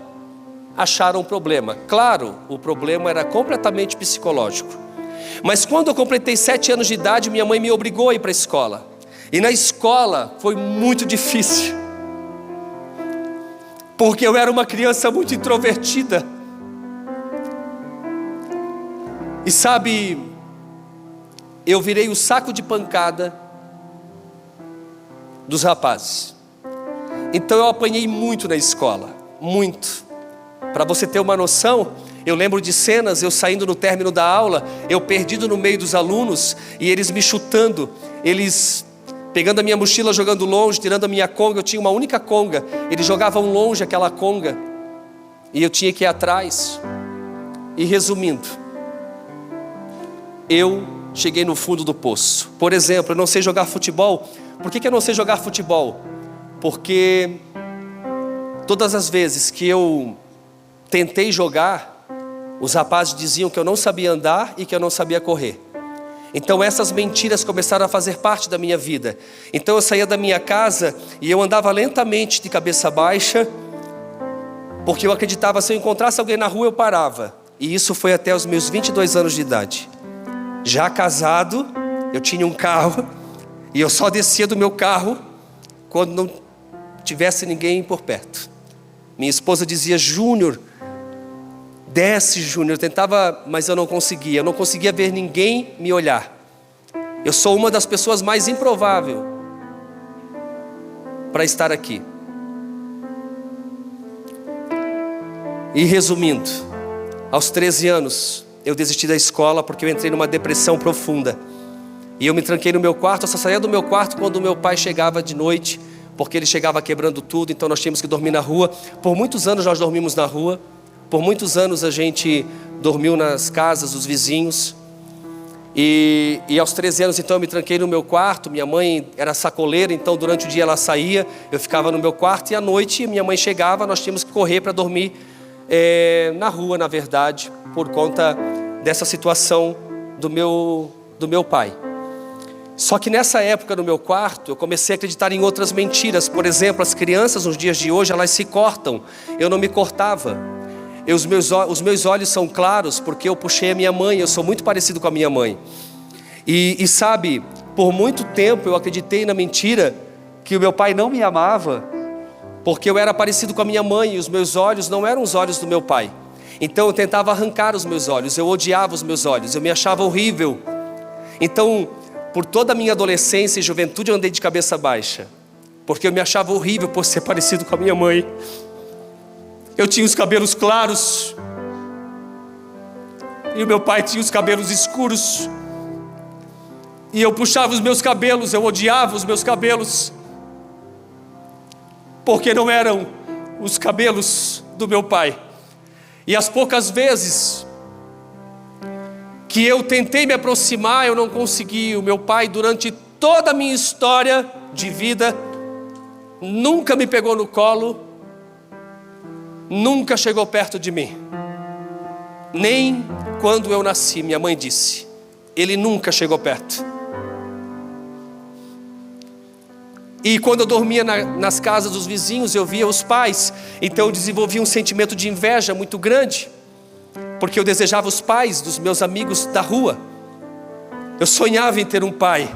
S3: acharam problema. Claro, o problema era completamente psicológico. Mas quando eu completei 7 anos de idade, minha mãe me obrigou a ir para a escola. E na escola foi muito difícil, porque eu era uma criança muito introvertida. E sabe, eu virei o saco de pancada dos rapazes. Então eu apanhei muito na escola, muito. Para você ter uma noção, eu lembro de cenas, eu saindo no término da aula, eu perdido no meio dos alunos, e eles me chutando, eles pegando a minha mochila, jogando longe, tirando a minha conga. Eu tinha uma única conga, eles jogavam longe aquela conga, e eu tinha que ir atrás. E resumindo, eu cheguei no fundo do poço. Por exemplo, eu não sei jogar futebol. Por que eu não sei jogar futebol? Porque todas as vezes que eu tentei jogar, os rapazes diziam que eu não sabia andar e que eu não sabia correr. Então essas mentiras começaram a fazer parte da minha vida. Então eu saía da minha casa e eu andava lentamente de cabeça baixa, porque eu acreditava, se eu encontrasse alguém na rua eu parava. E isso foi até os meus 22 anos de idade. Já casado, eu tinha um carro e eu só descia do meu carro quando não tivesse ninguém por perto. Minha esposa dizia: Júnior, desce, Júnior. Eu tentava, mas eu não conseguia. Eu não conseguia ver ninguém me olhar. Eu sou uma das pessoas mais improváveis para estar aqui. E resumindo, aos 13 anos eu desisti da escola porque eu entrei numa depressão profunda. E eu me tranquei no meu quarto. Eu só saía do meu quarto quando o meu pai chegava de noite, porque ele chegava quebrando tudo, então nós tínhamos que dormir na rua. Por muitos anos nós dormimos na rua. Por muitos anos a gente dormiu nas casas dos vizinhos. E aos 13 anos então eu me tranquei no meu quarto. Minha mãe era sacoleira, então durante o dia ela saía, eu ficava no meu quarto. E à noite minha mãe chegava, nós tínhamos que correr para dormir na rua, na verdade, por conta dessa situação do meu pai. Só que nessa época no meu quarto eu comecei a acreditar em outras mentiras. Por exemplo, as crianças nos dias de hoje elas se cortam. Eu não me cortava. Os meus olhos são claros porque eu puxei a minha mãe. Eu sou muito parecido com a minha mãe. E sabe, por muito tempo eu acreditei na mentira que o meu pai não me amava, porque eu era parecido com a minha mãe e os meus olhos não eram os olhos do meu pai. Então eu tentava arrancar os meus olhos, eu odiava os meus olhos, eu me achava horrível. Então, por toda a minha adolescência e juventude eu andei de cabeça baixa, porque eu me achava horrível por ser parecido com a minha mãe. Eu tinha os cabelos claros e o meu pai tinha os cabelos escuros. E eu puxava os meus cabelos, eu odiava os meus cabelos, porque não eram os cabelos do meu pai. E as poucas vezes que eu tentei me aproximar, eu não consegui. O meu pai, durante toda a minha história de vida, nunca me pegou no colo, nunca chegou perto de mim. Nem quando eu nasci, minha mãe disse, ele nunca chegou perto. E quando eu dormia nas casas dos vizinhos, eu via os pais, então eu desenvolvia um sentimento de inveja muito grande, porque eu desejava os pais dos meus amigos da rua. Eu sonhava em ter um pai.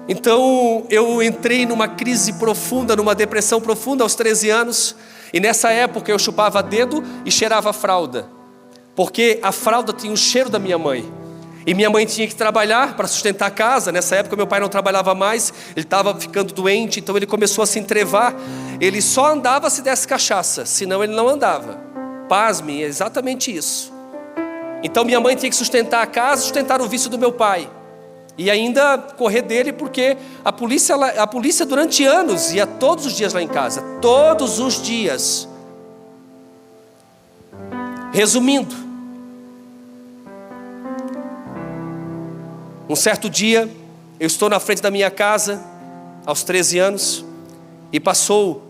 S3: Então eu entrei numa crise profunda, numa depressão profunda aos 13 anos. E nessa época eu chupava dedo e cheirava fralda, porque a fralda tinha o cheiro da minha mãe. E minha mãe tinha que trabalhar para sustentar a casa. Nessa época meu pai não trabalhava mais, ele estava ficando doente, então ele começou a se entrevar. Ele só andava se desse cachaça, senão ele não andava. Pasme, é exatamente isso. Então minha mãe tinha que sustentar a casa, sustentar o vício do meu pai. E ainda correr dele, porque a polícia durante anos ia todos os dias lá em casa. Todos os dias. Resumindo, um certo dia, eu estou na frente da minha casa, aos 13 anos, e passou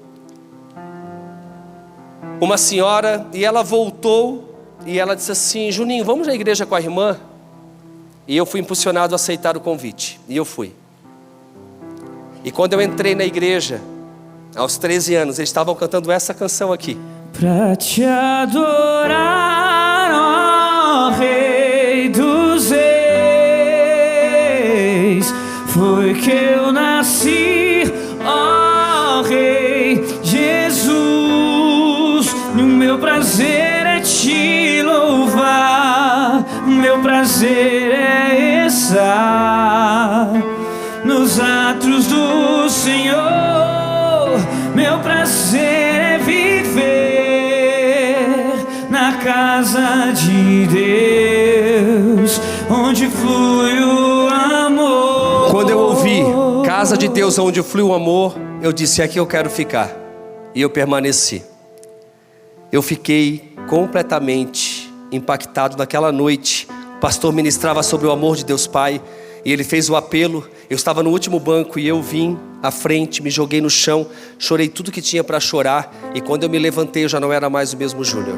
S3: uma senhora, e ela voltou, e ela disse assim: Juninho, vamos à igreja com a irmã? E eu fui impulsionado a aceitar o convite, e eu fui. E quando eu entrei na igreja, aos 13 anos, eles estavam cantando essa canção aqui.
S1: Pra te adorar, ó Rei dos Reis, foi que eu nasci, ó Rei Jesus. O meu prazer é te louvar, meu prazer é estar nos atos do Senhor. Meu prazer é viver na casa de Deus, onde flui o amor.
S3: Quando eu ouvi casa de Deus onde flui o amor, eu disse: é aqui eu quero ficar. E eu permaneci. eu fiquei completamente impactado naquela noite. O pastor ministrava sobre o amor de Deus Pai e ele fez o apelo. Eu estava no último banco e eu vim à frente, me joguei no chão, chorei tudo que tinha para chorar, e quando eu me levantei eu já não era mais o mesmo Júnior.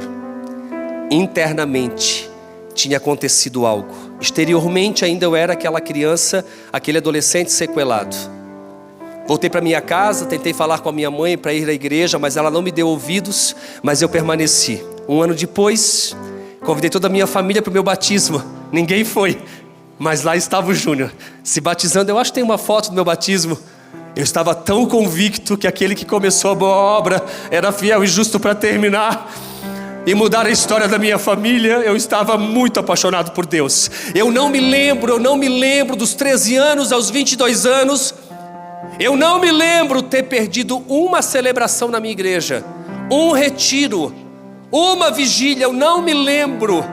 S3: Internamente tinha acontecido algo. Exteriormente ainda eu era aquela criança, aquele adolescente sequelado. Voltei para minha casa, tentei falar com a minha mãe para ir à igreja, mas ela não me deu ouvidos, mas eu permaneci. 1 ano depois, convidei toda a minha família para o meu batismo. Ninguém foi, mas lá estava o Júnior, se batizando. Eu acho que tem uma foto do meu batismo. Eu estava tão convicto que aquele que começou a boa obra era fiel e justo para terminar e mudar a história da minha família. Eu estava muito apaixonado por Deus. Eu não me lembro dos 13 anos aos 22 anos. Eu não me lembro ter perdido uma celebração na minha igreja, um retiro, uma vigília. Eu não me lembro.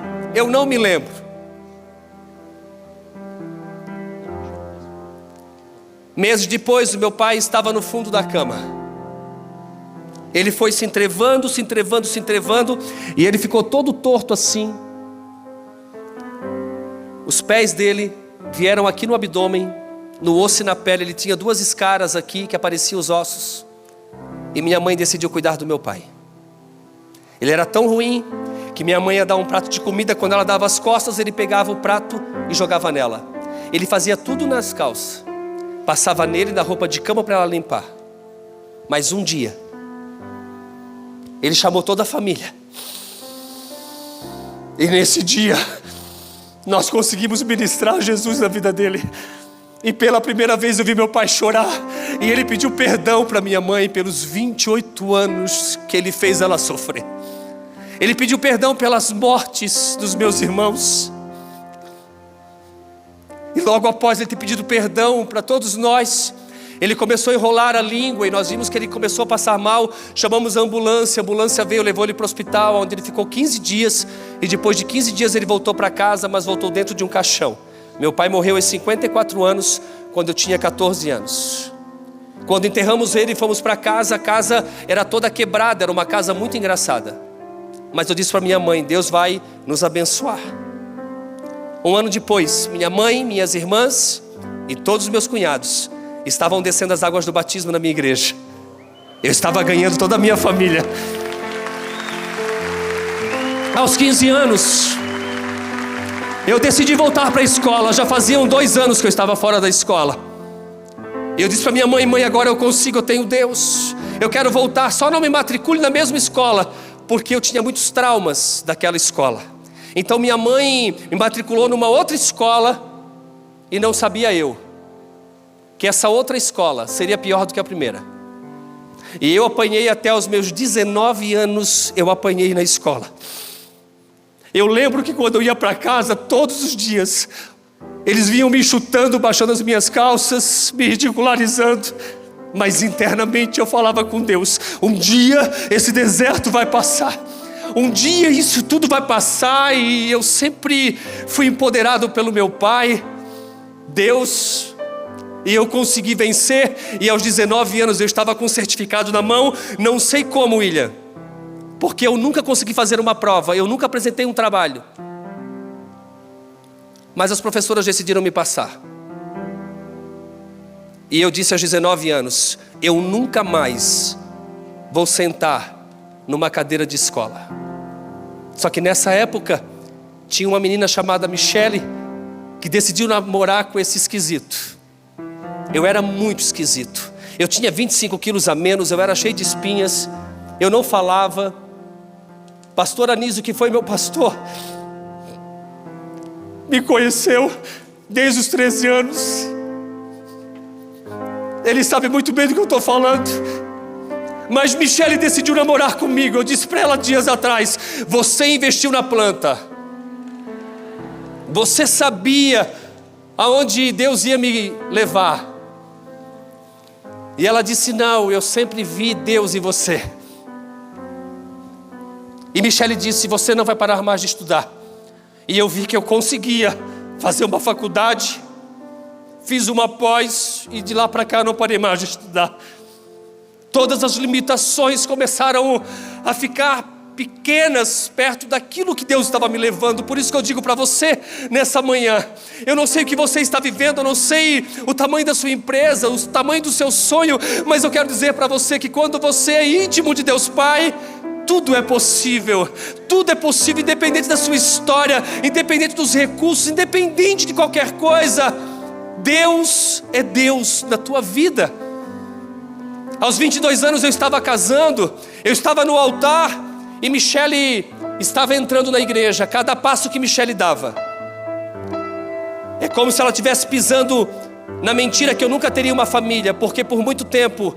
S3: Meses depois, o meu pai estava no fundo da cama. Ele foi se entrevando, e ele ficou todo torto assim. Os pés dele vieram aqui no abdômen, no osso e na pele. Ele tinha 2 escaras aqui que apareciam os ossos. E minha mãe decidiu cuidar do meu pai. Ele era tão ruim que minha mãe ia dar um prato de comida. Quando ela dava as costas, ele pegava o prato e jogava nela. Ele fazia tudo nas calças, passava nele na roupa de cama para ela limpar. Mas um dia ele chamou toda a família, e nesse dia nós conseguimos ministrar Jesus na vida dele. E pela primeira vez eu vi meu pai chorar, e ele pediu perdão para minha mãe pelos 28 anos que ele fez ela sofrer. Ele pediu perdão pelas mortes dos meus irmãos. E logo após ele ter pedido perdão para todos nós, ele começou a enrolar a língua, e nós vimos que ele começou a passar mal. Chamamos a ambulância veio, levou ele para o hospital, onde ele ficou 15 dias. E depois de 15 dias ele voltou para casa, mas voltou dentro de um caixão. Meu pai morreu aos 54 anos, quando eu tinha 14 anos. Quando enterramos ele, fomos para casa. A casa era toda quebrada, era uma casa muito engraçada. Mas eu disse para minha mãe: Deus vai nos abençoar. 1 ano depois, minha mãe, minhas irmãs e todos os meus cunhados estavam descendo as águas do batismo na minha igreja. Eu estava ganhando toda a minha família. Aos 15 anos, eu decidi voltar para a escola. Já faziam 2 anos que eu estava fora da escola. Eu disse para minha mãe: mãe, agora eu consigo, eu tenho Deus. Eu quero voltar, só não me matricule na mesma escola, porque eu tinha muitos traumas daquela escola. Então minha mãe me matriculou numa outra escola, e não sabia eu que essa outra escola seria pior do que a primeira. E eu apanhei até os meus 19 anos, eu apanhei na escola. Eu lembro que quando eu ia para casa, todos os dias, eles vinham me chutando, baixando as minhas calças, me ridicularizando. Mas internamente eu falava com Deus: um dia esse deserto vai passar. Um dia isso tudo vai passar. E eu sempre fui empoderado pelo meu pai, Deus. E eu consegui vencer. E aos 19 anos eu estava com um certificado na mão. Não sei como, William, porque eu nunca consegui fazer uma prova, eu nunca apresentei um trabalho. Mas as professoras decidiram me passar. E eu disse aos 19 anos: eu nunca mais vou sentar numa cadeira de escola. Só que nessa época tinha uma menina chamada Michele, que decidiu namorar com esse esquisito. Eu era muito esquisito. Eu tinha 25 quilos a menos, eu era cheio de espinhas, eu não falava. Pastor Anísio, que foi meu pastor, me conheceu desde os 13 anos. Ele sabe muito bem do que eu estou falando. Mas Michele decidiu namorar comigo. Eu disse para ela dias atrás: você investiu na planta. Você sabia aonde Deus ia me levar. E ela disse: não, eu sempre vi Deus em você. E Michele disse: você não vai parar mais de estudar. E eu vi que eu conseguia fazer uma faculdade. Fiz uma pós e de lá para cá eu não parei mais de estudar. Todas as limitações começaram a ficar pequenas perto daquilo que Deus estava me levando. Por isso que eu digo para você nessa manhã, eu não sei o que você está vivendo, eu não sei o tamanho da sua empresa, o tamanho do seu sonho, mas eu quero dizer para você que quando você é íntimo de Deus Pai, tudo é possível, independente da sua história, independente dos recursos, independente de qualquer coisa. Deus é Deus na tua vida. Aos 22 anos eu estava casando, eu estava no altar e Michele estava entrando na igreja. Cada passo que Michele dava, é como se ela estivesse pisando na mentira que eu nunca teria uma família, porque por muito tempo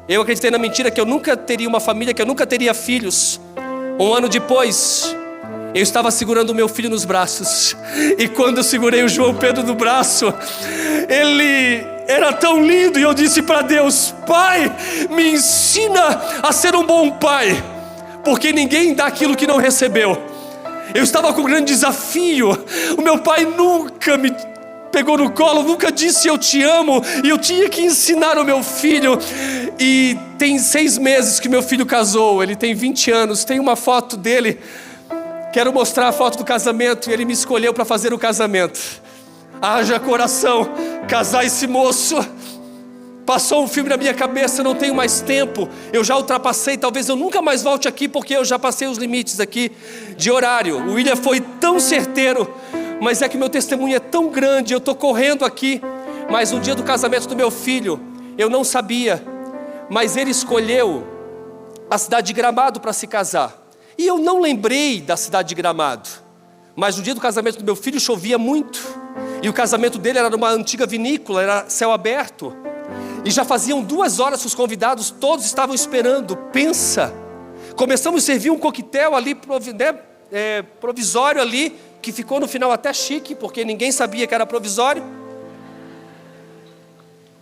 S3: eu acreditei na mentira que eu nunca teria uma família, que eu nunca teria filhos. Um ano depois, eu estava segurando o meu filho nos braços, e quando eu segurei o João Pedro no braço, ele era tão lindo, e eu disse para Deus: Pai, me ensina a ser um bom pai, porque ninguém dá aquilo que não recebeu. Eu estava com um grande desafio. O meu pai nunca me pegou no colo, nunca disse eu te amo, e eu tinha que ensinar o meu filho. E tem 6 meses que meu filho casou, ele tem 20 anos, tem uma foto dele, quero mostrar a foto do casamento, e ele me escolheu para fazer o casamento. Haja coração, casar esse moço. Passou um filme na minha cabeça, eu não tenho mais tempo, eu já ultrapassei, talvez eu nunca mais volte aqui, porque eu já passei os limites aqui de horário. O William foi tão certeiro, mas é que meu testemunho é tão grande, eu estou correndo aqui. Mas no dia do casamento do meu filho, eu não sabia, mas ele escolheu a cidade de Gramado para se casar, e eu não lembrei da cidade de Gramado. Mas no dia do casamento do meu filho chovia muito, e o casamento dele era numa antiga vinícola, era céu aberto, e já faziam 2 horas que os convidados todos estavam esperando. Pensa, começamos a servir um coquetel ali, provisório ali, que ficou no final até chique, porque ninguém sabia que era provisório.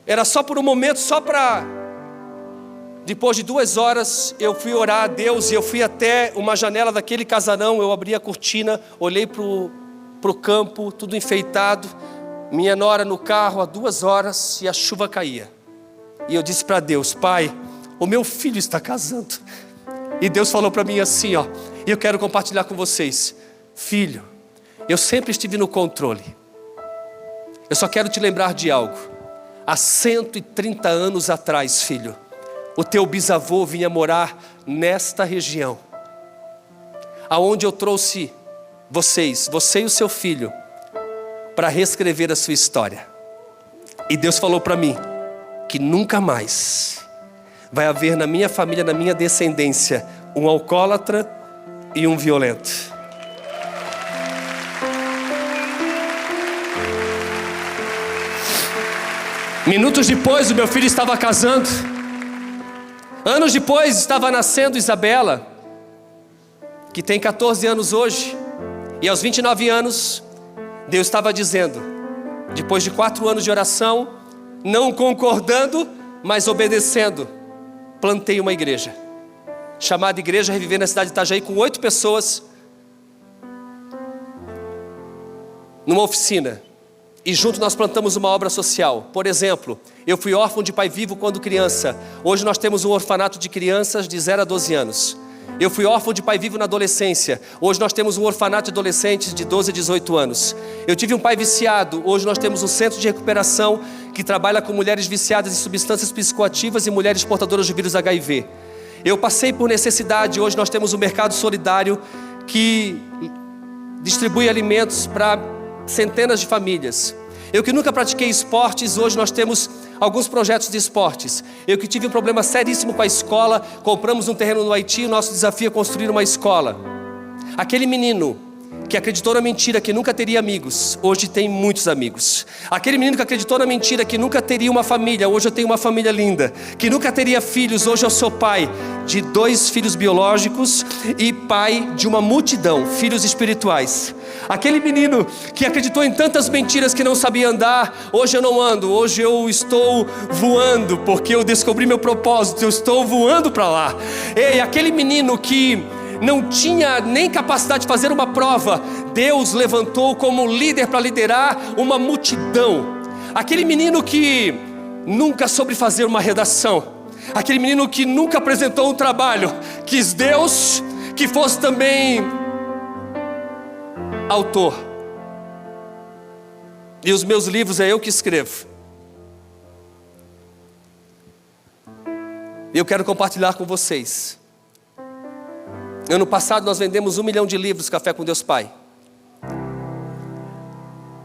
S3: Era só por um momento, só para... Depois de 2 horas, eu fui orar a Deus, e eu fui até uma janela daquele casarão, eu abri a cortina, olhei pro campo, tudo enfeitado, minha nora no carro há 2 horas, e a chuva caía. E eu disse para Deus: Pai, o meu filho está casando. E Deus falou para mim assim, e eu quero compartilhar com vocês: filho, eu sempre estive no controle. Eu só quero te lembrar de algo. Há 130 anos atrás, filho, o teu bisavô vinha morar nesta região, aonde eu trouxe você e o seu filho, para reescrever a sua história. E Deus falou para mim que nunca mais vai haver na minha família, na minha descendência, um alcoólatra e um violento. Minutos depois, o meu filho estava casando. Anos depois, estava nascendo Isabela, que tem 14 anos hoje. E aos 29 anos, Deus estava dizendo, depois de 4 anos de oração, não concordando, mas obedecendo, plantei uma igreja, chamada Igreja Reviver, na cidade de Itajaí, com 8 pessoas, numa oficina. E junto nós plantamos uma obra social. Por exemplo, eu fui órfão de pai vivo quando criança. Hoje nós temos um orfanato de crianças de 0 a 12 anos. Eu fui órfão de pai vivo na adolescência. Hoje nós temos um orfanato de adolescentes de 12 a 18 anos. Eu tive um pai viciado. Hoje nós temos um centro de recuperação que trabalha com mulheres viciadas em substâncias psicoativas e mulheres portadoras de vírus HIV. Eu passei por necessidade. Hoje nós temos um mercado solidário que distribui alimentos para centenas de famílias. Eu que nunca pratiquei esportes, hoje nós temos alguns projetos de esportes. Eu que tive um problema seríssimo com a escola, compramos um terreno no Haiti, o nosso desafio é construir uma escola. Aquele menino que acreditou na mentira que nunca teria amigos, hoje tem muitos amigos. Aquele menino que acreditou na mentira que nunca teria uma família, hoje eu tenho uma família linda. Que nunca teria filhos, hoje eu sou pai de 2 filhos biológicos e pai de uma multidão, filhos espirituais. Aquele menino que acreditou em tantas mentiras que não sabia andar, hoje eu não ando, hoje eu estou voando, porque eu descobri meu propósito, eu estou voando para lá. Ei, aquele menino que não tinha nem capacidade de fazer uma prova, Deus levantou como líder para liderar uma multidão. Aquele menino que nunca soube fazer uma redação, aquele menino que nunca apresentou um trabalho, quis Deus que fosse também autor. E os meus livros é eu que escrevo. E eu quero compartilhar com vocês. Ano passado nós vendemos 1 milhão de livros Café com Deus Pai.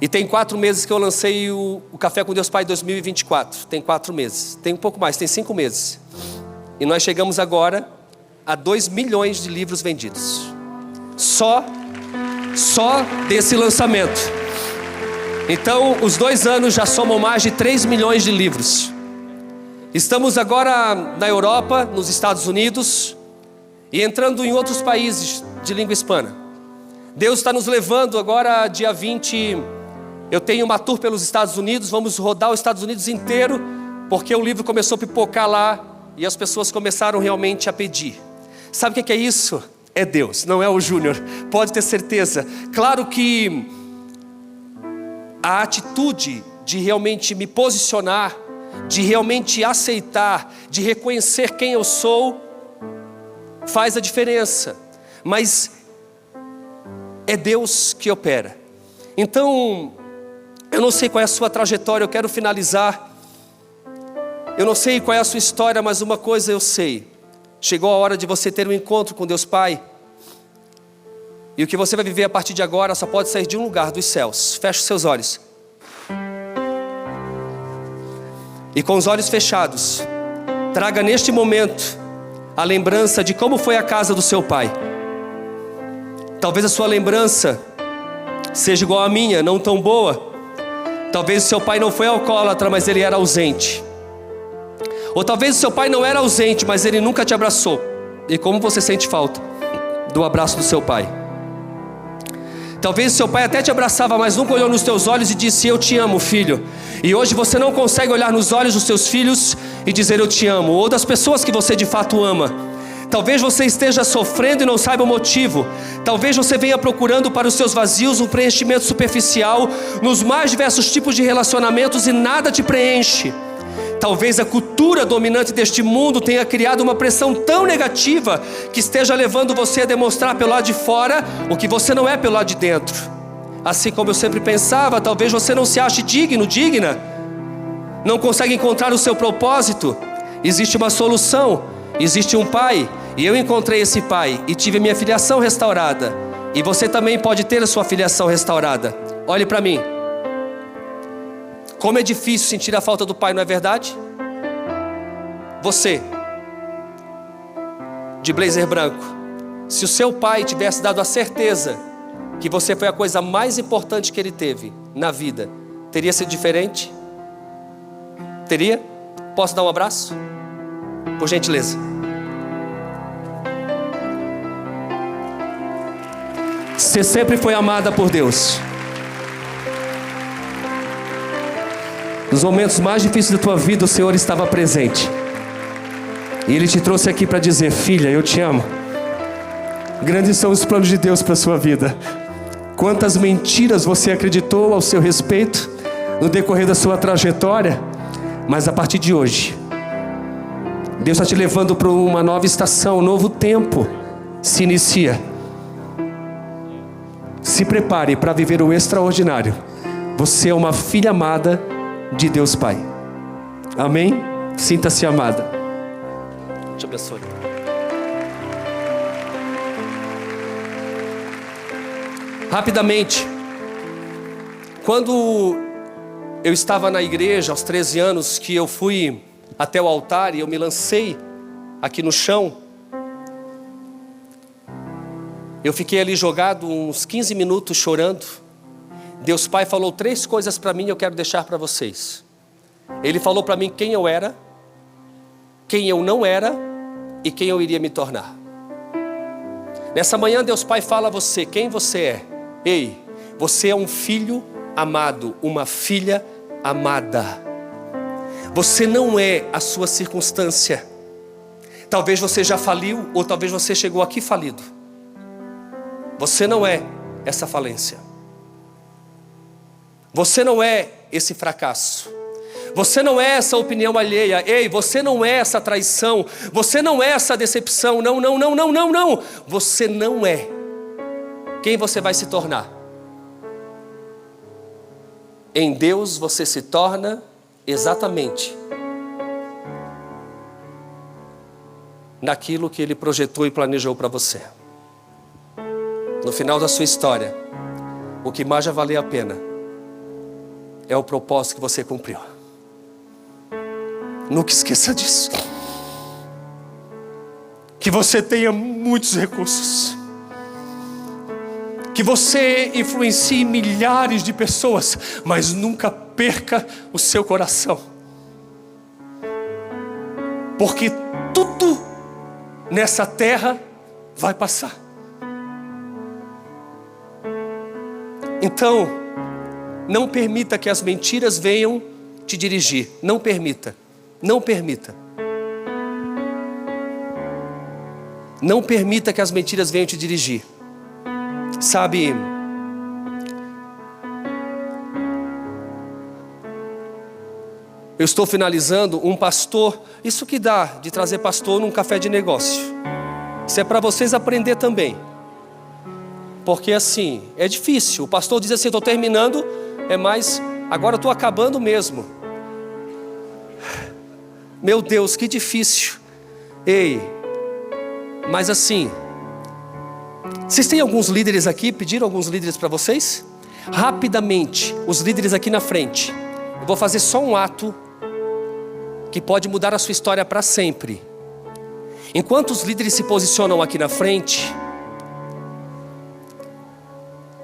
S3: E tem 4 meses que eu lancei o Café com Deus Pai 2024. Tem 4 meses. Tem um pouco mais, tem 5 meses. E nós chegamos agora a 2 milhões de livros vendidos. Só desse lançamento. Então, os 2 anos já somam mais de 3 milhões de livros. Estamos agora na Europa, nos Estados Unidos e entrando em outros países de língua hispana. Deus está nos levando agora, dia 20, eu tenho uma tour pelos Estados Unidos, vamos rodar os Estados Unidos inteiro, porque o livro começou a pipocar lá e as pessoas começaram realmente a pedir. Sabe o que é isso? É Deus, não é o Júnior, pode ter certeza. Claro que a atitude de realmente me posicionar, de realmente aceitar, de reconhecer quem eu sou, faz a diferença. Mas é Deus que opera. Então, eu não sei qual é a sua trajetória, eu quero finalizar. Eu não sei qual é a sua história, mas uma coisa eu sei. Chegou a hora de você ter um encontro com Deus Pai. E o que você vai viver a partir de agora só pode sair de um lugar, dos céus. Feche os seus olhos. E com os olhos fechados, traga neste momento a lembrança de como foi a casa do seu pai. Talvez a sua lembrança seja igual à minha, não tão boa. Talvez o seu pai não foi alcoólatra, mas ele era ausente. Ou talvez o seu pai não era ausente, mas ele nunca te abraçou. E como você sente falta do abraço do seu pai? Talvez seu pai até te abraçava, mas nunca olhou nos teus olhos e disse: eu te amo, filho. E hoje você não consegue olhar nos olhos dos seus filhos e dizer eu te amo, ou das pessoas que você de fato ama. Talvez você esteja sofrendo e não saiba o motivo. Talvez você venha procurando para os seus vazios um preenchimento superficial nos mais diversos tipos de relacionamentos e nada te preenche. Talvez a cultura dominante deste mundo tenha criado uma pressão tão negativa que esteja levando você a demonstrar pelo lado de fora o que você não é pelo lado de dentro. Assim como eu sempre pensava, talvez você não se ache digno, digna, não consegue encontrar o seu propósito. Existe uma solução, existe um pai, e eu encontrei esse pai e tive a minha filiação restaurada. E você também pode ter a sua filiação restaurada. Olhe para mim. Como é difícil sentir a falta do pai, não é verdade? Você, de blazer branco, se o seu pai tivesse dado a certeza que você foi a coisa mais importante que ele teve na vida, teria sido diferente? Teria? Posso dar um abraço? Por gentileza. Você sempre foi amada por Deus. Nos momentos mais difíceis da tua vida, o Senhor estava presente. E Ele te trouxe aqui para dizer: filha, eu te amo. Grandes são os planos de Deus para a sua vida. Quantas mentiras você acreditou ao seu respeito no decorrer da sua trajetória. Mas a partir de hoje, Deus está te levando para uma nova estação, um novo tempo se inicia. Se prepare para viver o extraordinário. Você é uma filha amada de Deus Pai. Amém? Sinta-se amada. Te abençoe. Rapidamente, quando eu estava na igreja aos 13 anos, que eu fui até o altar e eu me lancei aqui no chão, eu fiquei ali jogado uns 15 minutos chorando. Deus Pai falou 3 coisas para mim e eu quero deixar para vocês. Ele falou para mim quem eu era, quem eu não era e quem eu iria me tornar. Nessa manhã Deus Pai fala a você quem você é. Ei, você é um filho amado, uma filha amada. Você não é a sua circunstância. Talvez você já faliu, ou talvez você chegou aqui falido. Você não é essa falência. Você não é esse fracasso. Você não é essa opinião alheia. Ei, você não é essa traição. Você não é essa decepção. Não, não, não, não, não, não. Você não é. Quem você vai se tornar? Em Deus você se torna exatamente naquilo que Ele projetou e planejou para você. No final da sua história, o que mais já valeu a pena é o propósito que você cumpriu. Nunca esqueça disso. Que você tenha muitos recursos. Que você influencie milhares de pessoas, mas nunca perca o seu coração. Porque tudo nessa terra vai passar. Então, não permita que as mentiras venham te dirigir. Não permita. Não permita. Não permita que as mentiras venham te dirigir. Sabe, eu estou finalizando um pastor. Isso que dá de trazer pastor num café de negócio. Isso é para vocês aprender também. Porque assim, é difícil. O pastor diz assim, estou terminando, mas agora estou acabando mesmo. Meu Deus, que difícil. Ei, mas assim, vocês têm alguns líderes aqui? Pediram alguns líderes para vocês? Rapidamente, os líderes aqui na frente. Eu vou fazer só um ato que pode mudar a sua história para sempre. Enquanto os líderes se posicionam aqui na frente,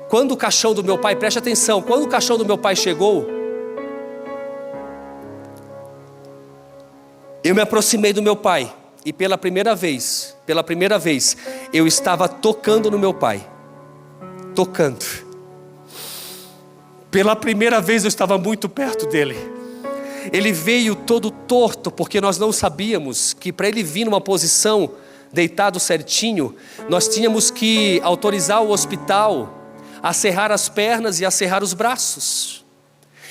S3: quando o caixão do meu pai, preste atenção, quando o caixão do meu pai chegou, eu me aproximei do meu pai e pela primeira vez, eu estava tocando no meu pai. Tocando. Pela primeira vez eu estava muito perto dele. Ele veio todo torto, porque nós não sabíamos que para ele vir numa posição, deitado certinho, nós tínhamos que autorizar o hospital a cerrar as pernas e a cerrar os braços.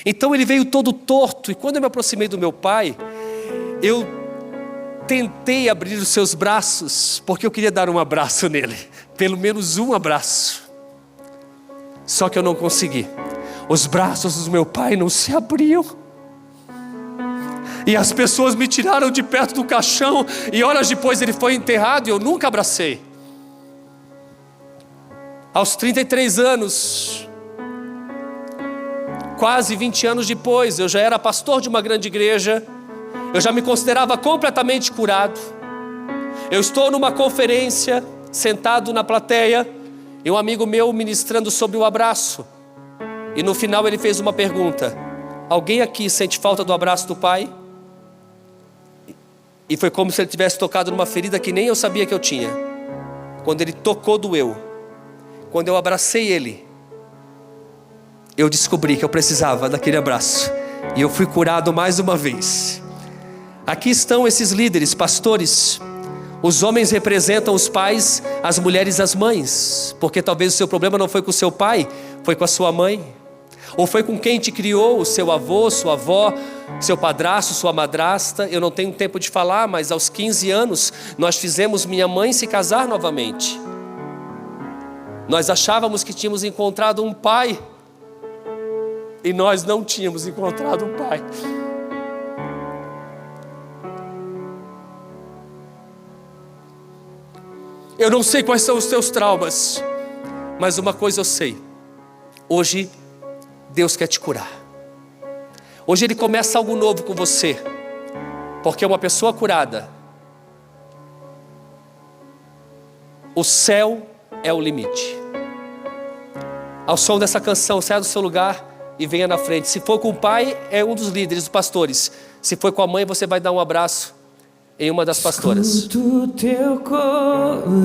S3: Então ele veio todo torto, e quando eu me aproximei do meu pai, eu tentei abrir os seus braços, porque eu queria dar um abraço nele, pelo menos um abraço. Só que eu não consegui. Os braços do meu pai não se abriam. E as pessoas me tiraram de perto do caixão, e horas depois ele foi enterrado e eu nunca abracei. Aos 33 anos, quase 20 anos depois, eu já era pastor de uma grande igreja. Eu já me considerava completamente curado. Eu estou numa conferência, sentado na plateia, e um amigo meu ministrando sobre o abraço. E no final ele fez uma pergunta: alguém aqui sente falta do abraço do pai? E foi como se ele tivesse tocado numa ferida que nem eu sabia que eu tinha. Quando ele tocou, doeu. Quando eu abracei ele, eu descobri que eu precisava daquele abraço. E eu fui curado mais uma vez. Aqui estão esses líderes, pastores. Os homens representam os pais, as mulheres as mães. Porque talvez o seu problema não foi com o seu pai, foi com a sua mãe. Ou foi com quem te criou, o seu avô, sua avó, seu padrasto, sua madrasta. Eu não tenho tempo de falar, mas aos 15 anos nós fizemos minha mãe se casar novamente. Nós achávamos que tínhamos encontrado um pai, e nós não tínhamos encontrado um pai. Eu não sei quais são os teus traumas, mas uma coisa eu sei: hoje Deus quer te curar. Hoje Ele começa algo novo com você, porque uma pessoa curada, o céu é o limite. Ao som dessa canção, saia do seu lugar e venha na frente. Se for com o pai, é um dos líderes, dos pastores. Se for com a mãe, você vai dar um abraço em uma das pastoras.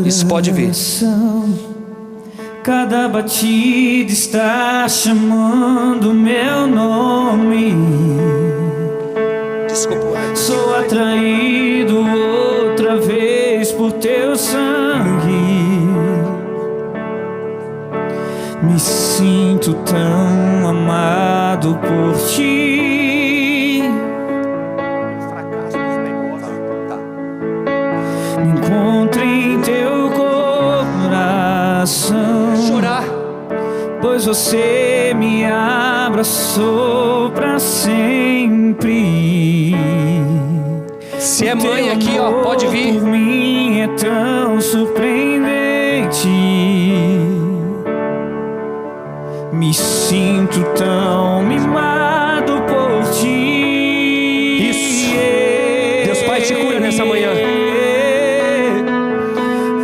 S3: Isso pode vir.
S4: Cada batida está chamando meu nome.
S3: Desculpa.
S4: Sou atraído outra vez por teu sangue. Me sinto tão amado por ti. amor pra sempre.
S2: Se é mãe aqui, ó, pode vir.
S4: Por mim é tão surpreendente. Me sinto tão mimado por ti.
S2: Isso. Deus Pai te cura nessa manhã.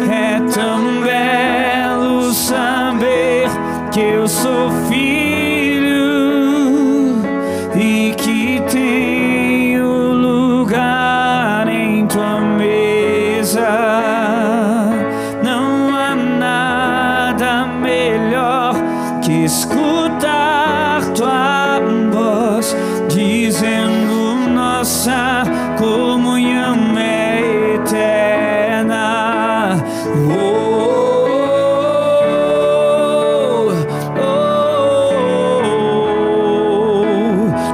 S4: É tão belo saber que eu sou filho e que tenho lugar em tua mesa. Não há nada melhor que escutar tua voz dizendo nossa comunhão é eterna.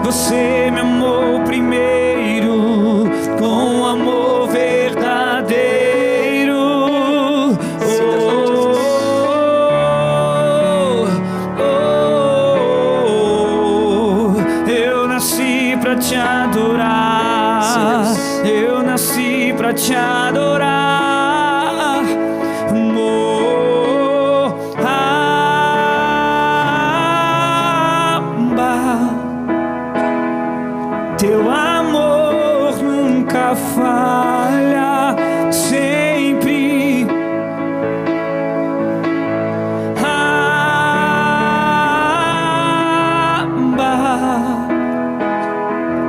S4: Você me amou primeiro com amor verdadeiro. Eu nasci pra te adorar. Eu nasci pra te adorar. Teu amor nunca falha, sempre.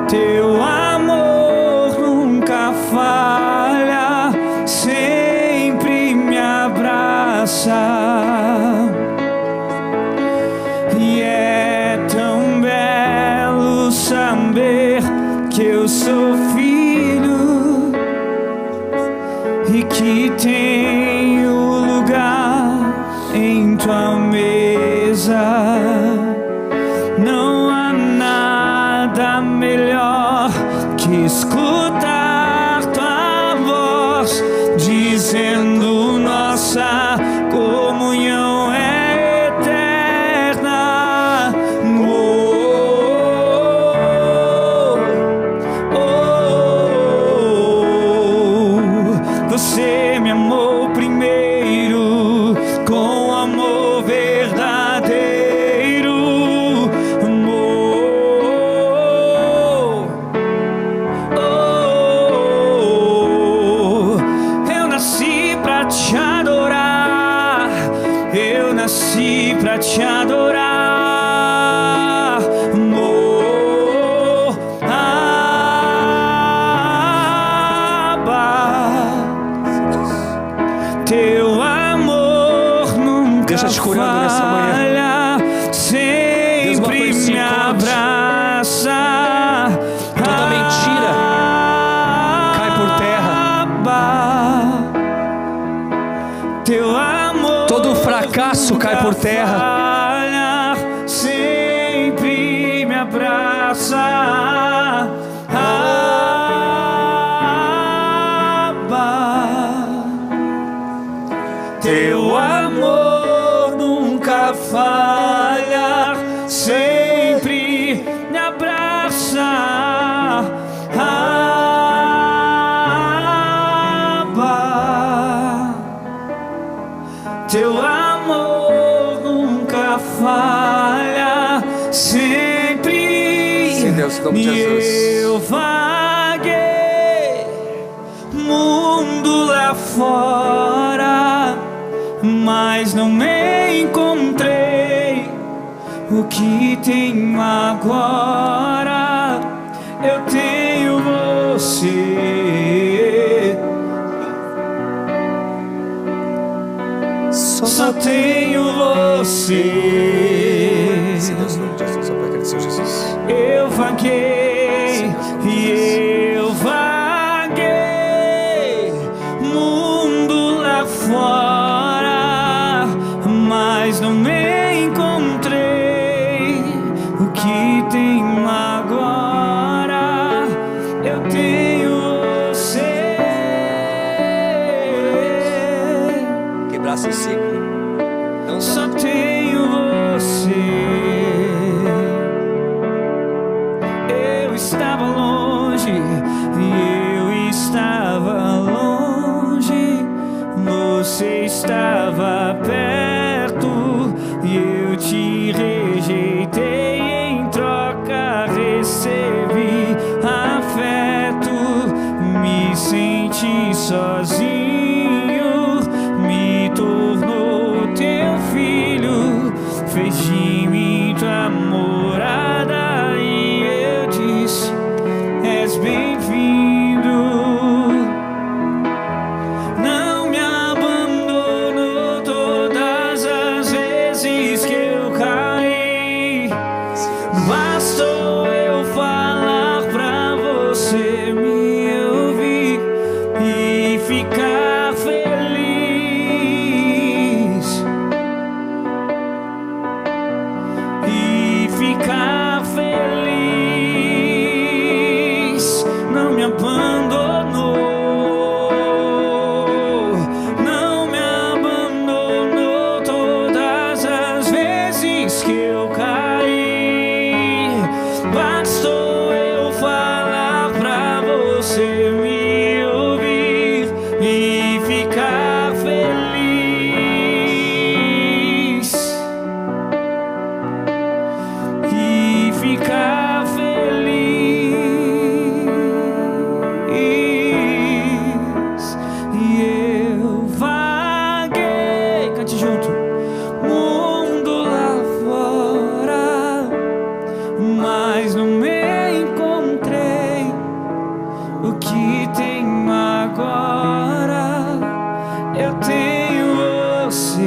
S4: Teu amor nunca falha, sempre me abraça. E é tão belo saber que eu sou filho e que tenho lugar em tua mesa. Não há nada melhor que escutar tua voz dizendo nossa comunhão é eterna. Você me amou primeiro com amor verdadeiro. Eu nasci pra te adorar. Eu nasci pra te adorar. Teu amor nunca
S2: Deixa te curando nessa manhã.
S4: falha, sempre
S2: Deus,
S4: me abraça.
S2: Toda mentira cai por terra.
S4: Teu amor
S2: Todo fracasso cai por terra.
S4: falha, sempre me abraça. Teu amor nunca falha, sempre me abraça. Teu amor nunca falha, sempre.
S3: Sim, Deus, em nome de Jesus.
S4: Eu vaguei mundo lá fora, mas não me encontrei. O que tenho agora, eu tenho você. Só tenho você.
S3: Sim, Deus, em nome de Jesus. Só para agradecer, Jesus.
S4: Eu vaguei e eu vaguei mundo lá fora, mas não me encontrei. O que tenho agora, eu tenho você.
S3: Quebrasse o ciclo. Não
S4: Só tenho você. estava longe, eu estava longe, você estava perto e eu te rejeitei, em troca recebi afeto, me senti sozinho, me tornou teu filho, fez de mim tua morada e eu disse, és bem-vindo. Não me abandonou todas as vezes que eu caí, bastou eu falar pra você me ouvir e ficar feliz, e ficar feliz. Não me abandonou, não me abandonou todas as vezes que eu caí, bastou eu falar pra você me ouvir e ficar feliz, e ficar feliz. E eu vaguei, cante junto, mundo lá fora, mas não me encontrei. O que tenho agora, eu tenho você.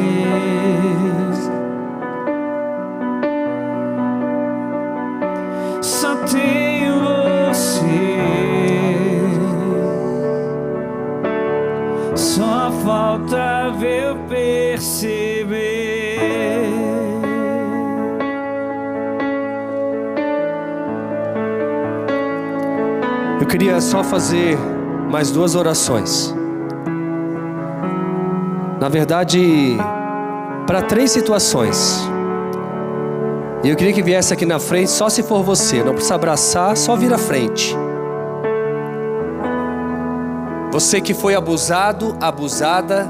S4: Só tenho você. Só falta ver eu perceber.
S3: Eu queria só fazer mais 2 orações. Na verdade, para 3 situações. E eu queria que viesse aqui na frente só se for você. Não precisa abraçar, só vir à frente. Você que foi abusado, abusada.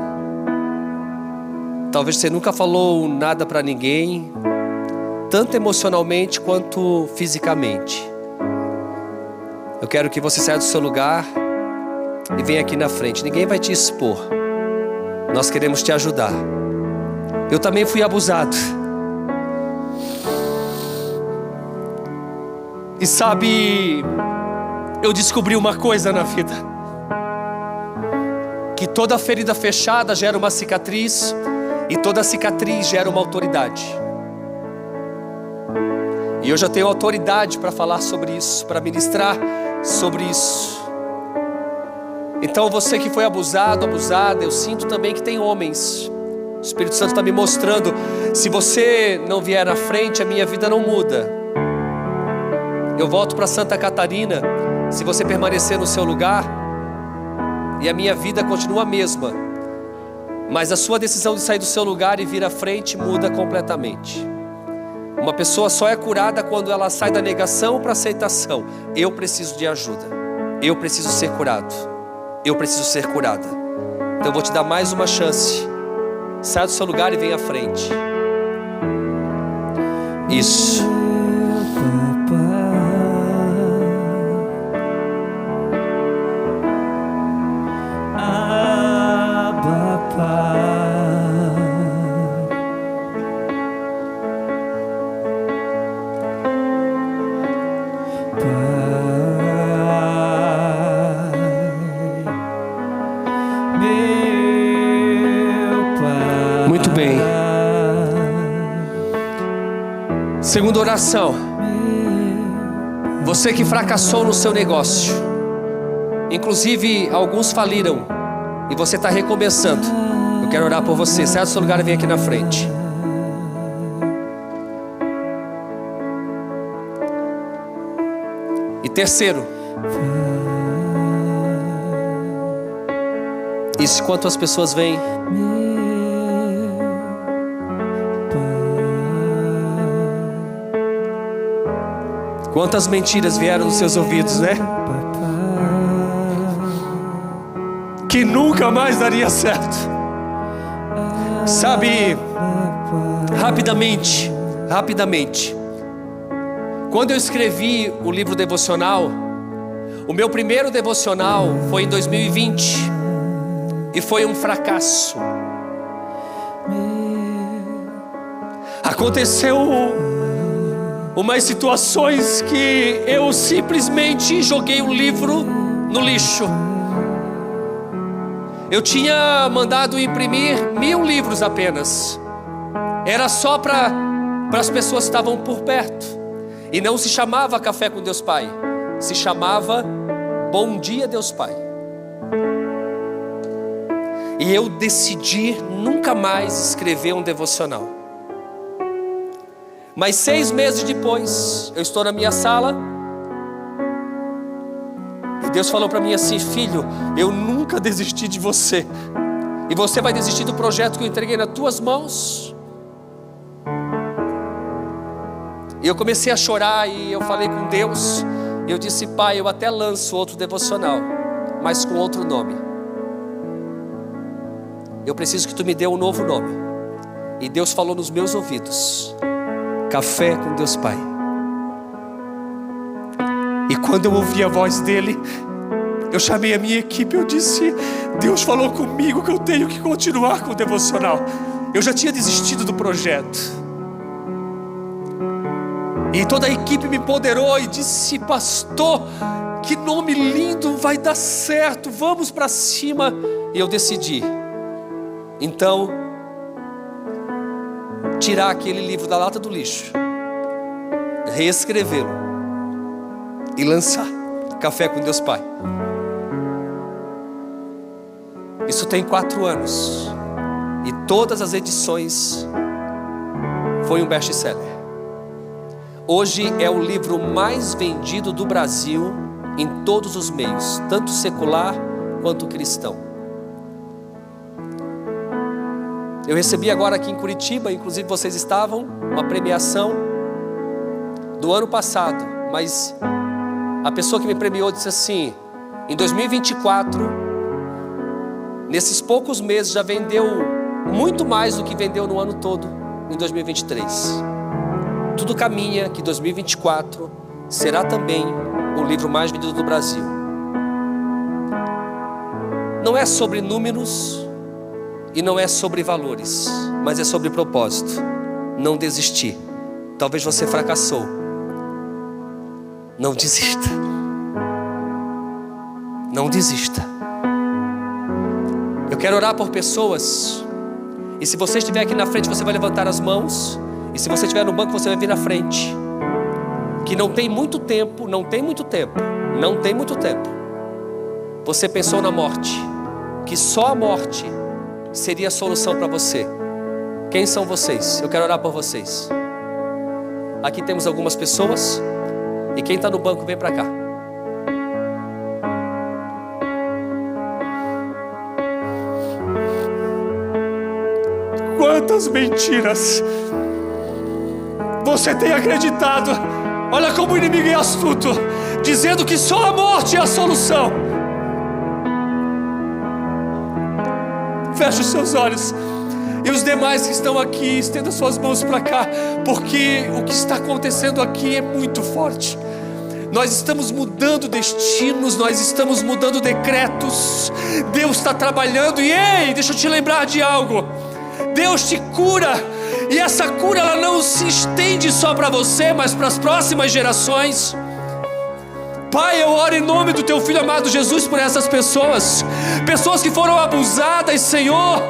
S3: Talvez você nunca falou nada para ninguém, tanto emocionalmente quanto fisicamente. Eu quero que você saia do seu lugar e venha aqui na frente. Ninguém vai te expor. Nós queremos te ajudar. Eu também fui abusado. E sabe, eu descobri uma coisa na vida: que toda ferida fechada gera uma cicatriz, e toda cicatriz gera uma autoridade. E eu já tenho autoridade para falar sobre isso, para ministrar sobre isso. Então você que foi abusado, abusada, eu sinto também que tem homens. O Espírito Santo está me mostrando, se você não vier à frente, a minha vida não muda. Eu volto para Santa Catarina, se você permanecer no seu lugar, e a minha vida continua a mesma. Mas a sua decisão de sair do seu lugar e vir à frente muda completamente. Uma pessoa só é curada quando ela sai da negação para a aceitação. Eu preciso de ajuda. Eu preciso ser curado. Eu preciso ser curada. Então eu vou te dar mais uma chance. Sai do seu lugar e vem à frente. Isso. Muito bem. Segunda oração. Você que fracassou no seu negócio, inclusive alguns faliram, e você está recomeçando. Eu quero orar por você. Sai do seu lugar e vem aqui na frente. E terceiro, isso, enquanto as pessoas vêm, Quantas mentiras vieram nos seus ouvidos, né? Que nunca mais daria certo. Sabe, rapidamente, quando eu escrevi o livro devocional, o meu primeiro devocional foi em 2020 e foi um fracasso. Aconteceu umas situações que eu simplesmente joguei o livro no lixo. Eu tinha mandado imprimir 1000 livros apenas. Era só para as pessoas que estavam por perto. E não se chamava Café com Deus Pai, se chamava Bom Dia Deus Pai. E eu decidi nunca mais escrever um devocional. Mas 6 meses depois, eu estou na minha sala e Deus falou para mim assim: filho, eu nunca desisti de você, e você vai desistir do projeto que eu entreguei nas tuas mãos. E eu comecei a chorar e eu falei com Deus. Eu disse: pai, eu até lanço outro devocional, mas com outro nome. Eu preciso que tu me dê um novo nome. E Deus falou nos meus ouvidos: Café com Deus Pai. E quando eu ouvi a voz dele, eu chamei a minha equipe. Eu disse: Deus falou comigo que eu tenho que continuar com o devocional. Eu já tinha desistido do projeto. E toda a equipe me empoderou e disse: pastor, que nome lindo, vai dar certo, vamos para cima. E eu decidi então tirar aquele livro da lata do lixo, reescrevê-lo e lançar Café com Deus Pai. Isso tem 4 anos e todas as edições foi um best-seller. Hoje é o livro mais vendido do Brasil em todos os meios, tanto secular quanto cristão. Eu recebi agora aqui em Curitiba, inclusive vocês estavam, uma premiação do ano passado, mas a pessoa que me premiou disse assim: em 2024, nesses poucos meses já vendeu muito mais do que vendeu no ano todo em 2023. Tudo caminha que 2024 será também o livro mais vendido do Brasil. Não é sobre números e não é sobre valores, mas é sobre propósito. Não desistir. Talvez você fracassou. Não desista. Não desista. Eu quero orar por pessoas. E se você estiver aqui na frente, você vai levantar as mãos. E se você estiver no banco, você vai vir na frente. Que não tem muito tempo. Você pensou na morte, que só a morte seria a solução para você. Quem são vocês? Eu quero orar por vocês. Aqui temos algumas pessoas. E quem está no banco, vem para cá. Quantas mentiras você tem acreditado? Olha como o inimigo é astuto, dizendo que só a morte é a solução. Feche os seus olhos. E os demais que estão aqui, estenda suas mãos para cá, porque o que está acontecendo aqui é muito forte. Nós estamos mudando destinos, nós estamos mudando decretos. Deus está trabalhando. E ei, deixa eu te lembrar de algo. Deus te cura. E essa cura, ela não se estende só para você, mas para as próximas gerações. Pai, eu oro em nome do teu filho amado Jesus por essas pessoas. Pessoas que foram abusadas, Senhor,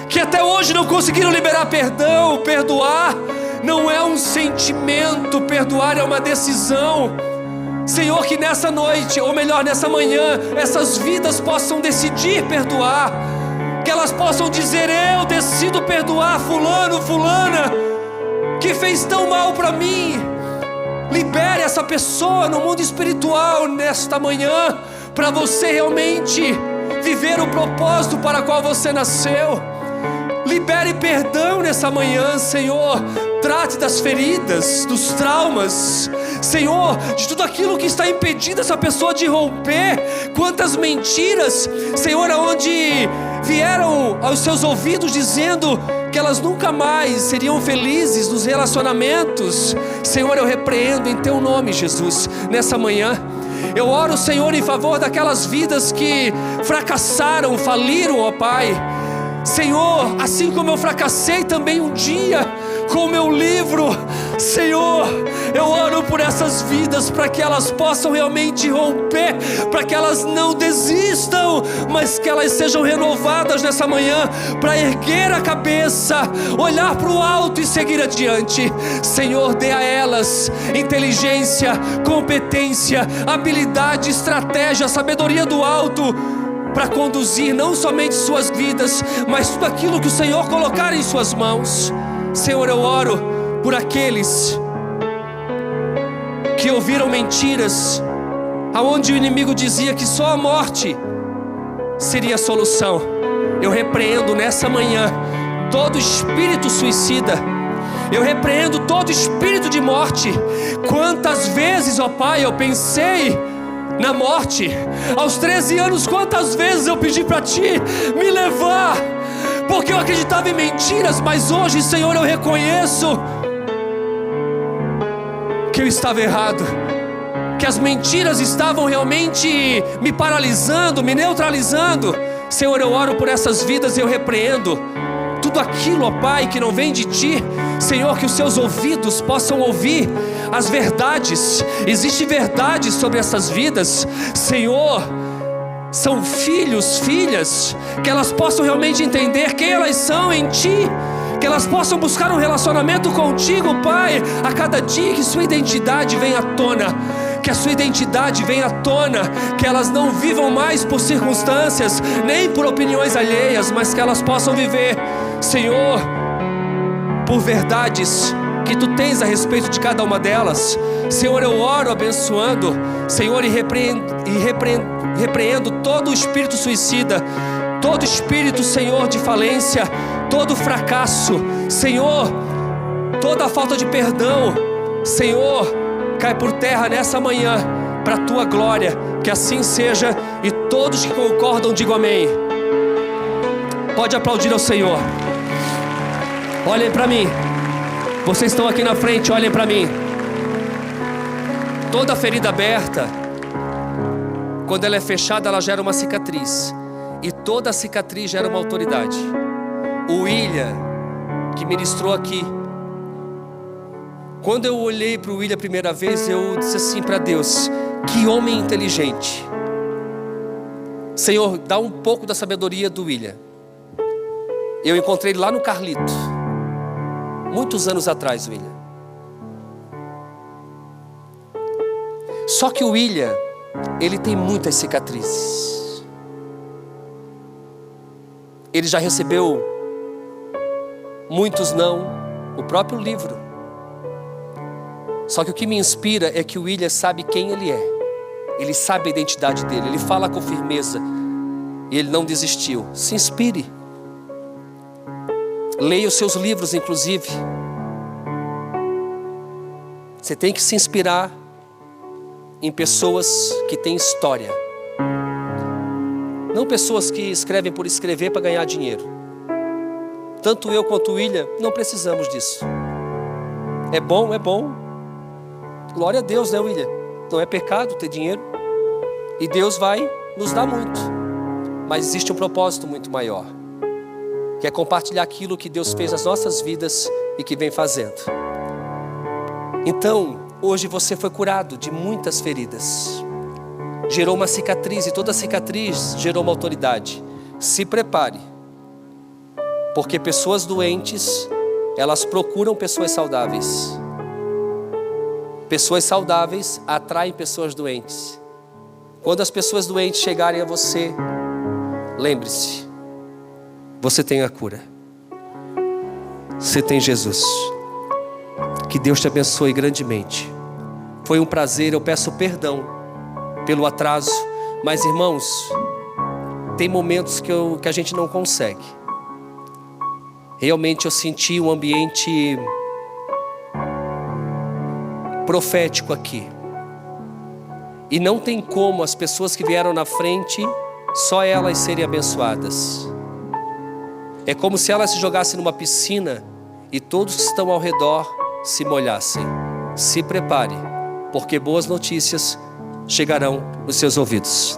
S3: que até hoje não conseguiram liberar perdão. Perdoar não é um sentimento, perdoar é uma decisão. Senhor, que nessa noite, ou melhor, nessa manhã, essas vidas possam decidir perdoar. Que elas possam dizer: eu decido perdoar fulano, fulana, que fez tão mal para mim. Libere essa pessoa no mundo espiritual nesta manhã, para você realmente viver o propósito para o qual você nasceu. Libere perdão nessa manhã, Senhor. Trate das feridas, dos traumas, Senhor, de tudo aquilo que está impedindo essa pessoa de romper. Quantas mentiras, Senhor, aonde vieram aos seus ouvidos dizendo que elas nunca mais seriam felizes nos relacionamentos. Senhor, eu repreendo em Teu nome, Jesus, nessa manhã. Eu oro, Senhor, em favor daquelas vidas que fracassaram, faliram, ó Pai. Senhor, assim como eu fracassei também um dia com o meu livro, Senhor, eu oro por essas vidas para que elas possam realmente romper, para que elas não desistam, mas que elas sejam renovadas nessa manhã, para erguer a cabeça, olhar para o alto e seguir adiante. Senhor, dê a elas inteligência, competência, habilidade, estratégia, sabedoria do alto, para conduzir não somente suas vidas, mas tudo aquilo que o Senhor colocar em suas mãos. Senhor, eu oro por aqueles que ouviram mentiras, aonde o inimigo dizia que só a morte seria a solução. Eu repreendo nessa manhã todo espírito suicida. Eu repreendo todo espírito de morte. Quantas vezes, ó Pai, eu pensei na morte. Aos 13 anos, quantas vezes eu pedi para Ti me levar, porque eu acreditava em mentiras. Mas hoje, Senhor, eu reconheço que eu estava errado, que as mentiras estavam realmente me paralisando, me neutralizando. Senhor, eu oro por essas vidas e eu repreendo tudo aquilo, ó Pai, que não vem de Ti. Senhor, que os seus ouvidos possam ouvir as verdades. Existe verdade sobre essas vidas, Senhor. São filhos, filhas, que elas possam realmente entender quem elas são em Ti, que elas possam buscar um relacionamento contigo, Pai, a cada dia, que sua identidade venha à tona, que a sua identidade venha à tona, que elas não vivam mais por circunstâncias, nem por opiniões alheias, mas que elas possam viver, Senhor, por verdades que Tu tens a respeito de cada uma delas. Senhor, eu oro abençoando, Senhor, e repreendo todo o espírito suicida, todo espírito, Senhor, de falência, todo fracasso, Senhor, toda a falta de perdão, Senhor, cai por terra nessa manhã, para a Tua glória, que assim seja. E todos que concordam, digam amém. Pode aplaudir ao Senhor. Olhem para mim, vocês estão aqui na frente, olhem para mim. Toda ferida aberta, quando ela é fechada, ela gera uma cicatriz, e toda cicatriz gera uma autoridade. O William, que ministrou aqui, quando eu olhei para o William a primeira vez, eu disse assim para Deus: que homem inteligente. Senhor, dá um pouco da sabedoria do William. Eu encontrei ele lá no Carlito, muitos anos atrás, William. Só que o William, ele tem muitas cicatrizes. Ele já recebeu muitos não, o próprio livro. Só que o que me inspira é que o William sabe quem ele é. Ele sabe a identidade dele, ele fala com firmeza, e ele não desistiu. Se inspire. Leia os seus livros, inclusive. Você tem que se inspirar em pessoas que têm história, não pessoas que escrevem por escrever para ganhar dinheiro. Tanto eu quanto o William não precisamos disso. É bom, glória a Deus, né, William? Não é pecado ter dinheiro, e Deus vai nos dar muito, mas existe um propósito muito maior, que é compartilhar aquilo que Deus fez nas nossas vidas e que vem fazendo. Então, hoje você foi curado de muitas feridas, gerou uma cicatriz, e toda cicatriz gerou uma autoridade. Se prepare, porque pessoas doentes, elas procuram pessoas saudáveis. Pessoas saudáveis atraem pessoas doentes. Quando as pessoas doentes chegarem a você, lembre-se, você tem a cura, você tem Jesus. Que Deus te abençoe grandemente. Foi um prazer, eu peço perdão pelo atraso, mas irmãos, tem momentos que a gente não consegue. Realmente eu senti um ambiente profético aqui. E não tem como as pessoas que vieram na frente, só elas serem abençoadas. É como se elas se jogassem numa piscina e todos que estão ao redor se molhassem. Se prepare, porque boas notícias chegarão nos seus ouvidos.